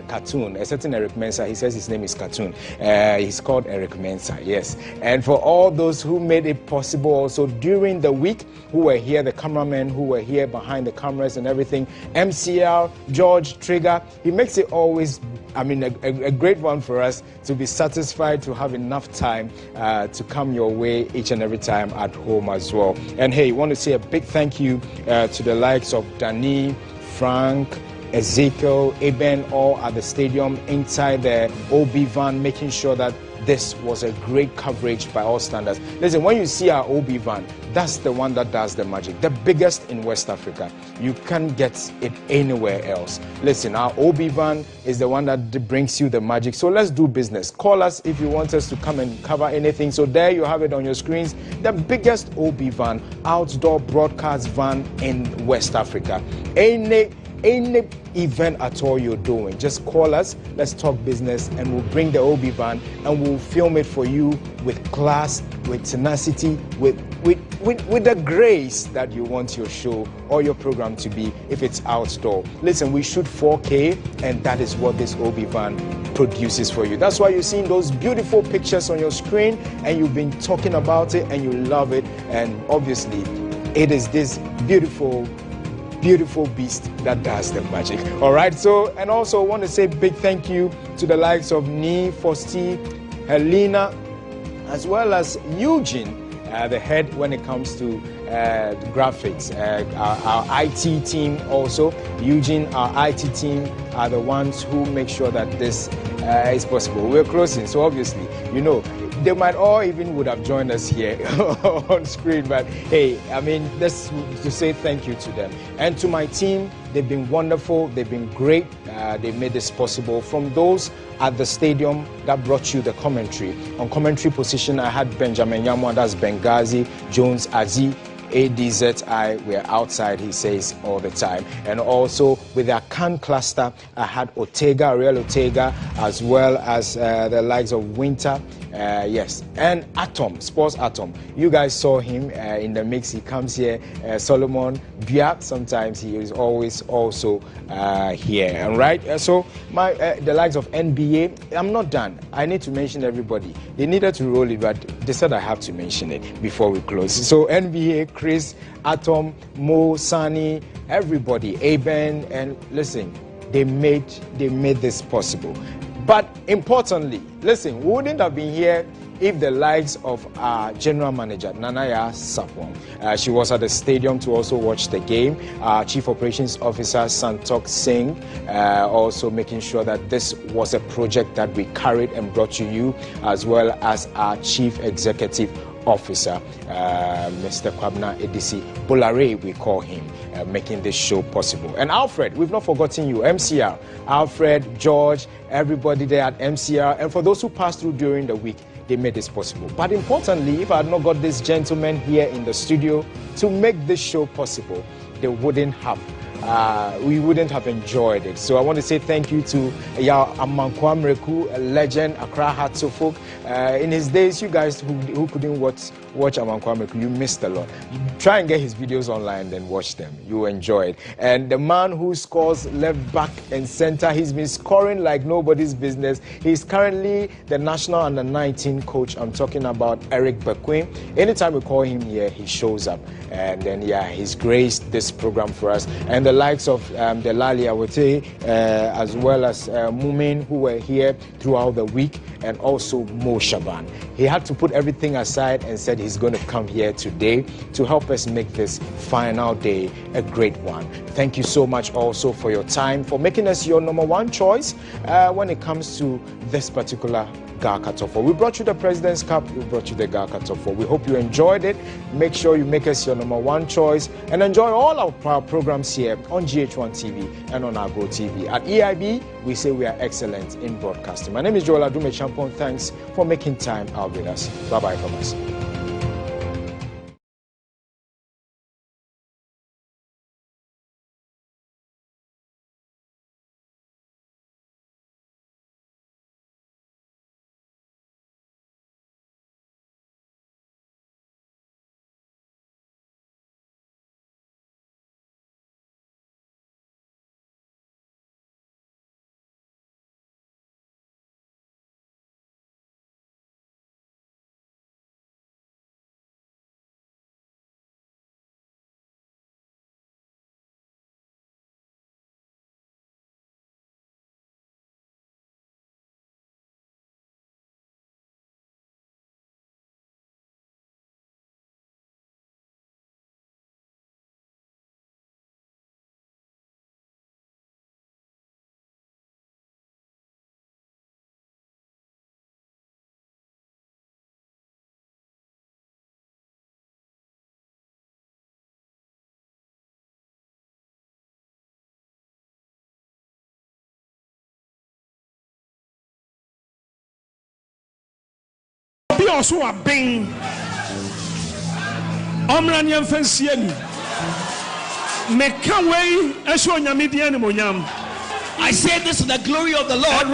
Cartoon, a certain Eric Mensah. He says his name is Cartoon. He's called Eric Mensah, yes. And for all those who made it possible also during the week, who were here, the cameramen who were here behind the cameras and everything, MCL, George, Trigger, he makes it always, a great one for us to be satisfied to have enough time to come your way each and every time at home as well. And hey, want to say a big thank you to the likes of Danny, Frank, Ezekiel, Eben, all at the stadium inside the OB van, making sure that this was a great coverage by all standards. Listen, when you see our OB van, that's the one that does the magic, the biggest in West Africa. You can't get it anywhere else. Listen, our OB van is the one that brings you the magic. So let's do business. Call us if you want us to come and cover anything. So there you have it on your screens, the biggest OB van, outdoor broadcast van in West Africa. Any event at all you're doing, just call us, let's talk business, and we'll bring the OB van and we'll film it for you with class, with tenacity, with the grace that you want your show or your program to be if it's outdoor. Listen, we shoot 4K, and that is what this OB van produces for you. That's why you're seeing those beautiful pictures on your screen, and you've been talking about it and you love it, and obviously it is this beautiful beast that does the magic. All right, so, and also want to say big thank you to the likes of Nee, Fosti, Helena, as well as Eugene, the head when it comes to graphics. Our IT team also, Eugene, our IT team are the ones who make sure that this it's possible. We're closing, so obviously, you know, they might all even would have joined us here on screen, but hey, I mean, that's to say thank you to them. And to my team, they've been wonderful, they've been great, they made this possible. From those at the stadium that brought you the commentary. On commentary position, I had Benjamin Yamwa, that's Benghazi, Jones, Azi, ADZI, we're outside, he says all the time. And also with our Can cluster, I had Ortega, Ariel Ortega, as well as the likes of Winter, yes, and Atom, Sports Atom. You guys saw him in the mix. He comes here, Solomon Bia, sometimes he is always also here. And right, so the likes of NBA, I'm not done. I need to mention everybody. They needed to roll it, but they said I have to mention it before we close. So NBA, Chris, Atom, Mo, Sani, everybody, Aben, and listen, they made this possible. But importantly, listen, we wouldn't have been here if the likes of our general manager, Nanaya Sapong, she was at the stadium to also watch the game. Our Chief Operations Officer, Santok Singh, also making sure that this was a project that we carried and brought to you, as well as our Chief Executive Officer, Mr. Kwabna Edisi Bolare, we call him, making this show possible. And Alfred, we've not forgotten you, MCR, Alfred, George, everybody there at MCR, and for those who passed through during the week, they made this possible. But importantly, if I had not got this gentleman here in the studio to make this show possible, they wouldn't have. We wouldn't have enjoyed it. So I want to say thank you to Yao Amankwamreku, a legend, Accra Hatsofok. In his days, you guys who couldn't watch Amankwamreku, you missed a lot. Try and get his videos online, then watch them. You enjoy it. And the man who scores left, back, and center, he's been scoring like nobody's business. He's currently the national under-19 coach. I'm talking about Eric Bequin. Anytime we call him here, he shows up. And then, yeah, he's graced this program for us. And the likes of Delali Awote, as well as Mumin, who were here throughout the week, and also Mo Shaban. He had to put everything aside and said he's going to come here today to help us make this final day a great one. Thank you so much also for your time, for making us your number one choice when it comes to this particular Ghana Katofo. We brought you the President's Cup, we brought you the Ghana Katofo. We hope you enjoyed it. Make sure you make us your number one choice and enjoy all our programs here on GH1 TV and on our Go TV. At EIB, we say we are excellent in broadcasting. My name is Joel Adume Champon. Thanks for making time out with us. Bye-bye from us. Also a bing Omranian Fansiani Mekaway Ashonya Midian Monyam. I say this is the glory of the Lord.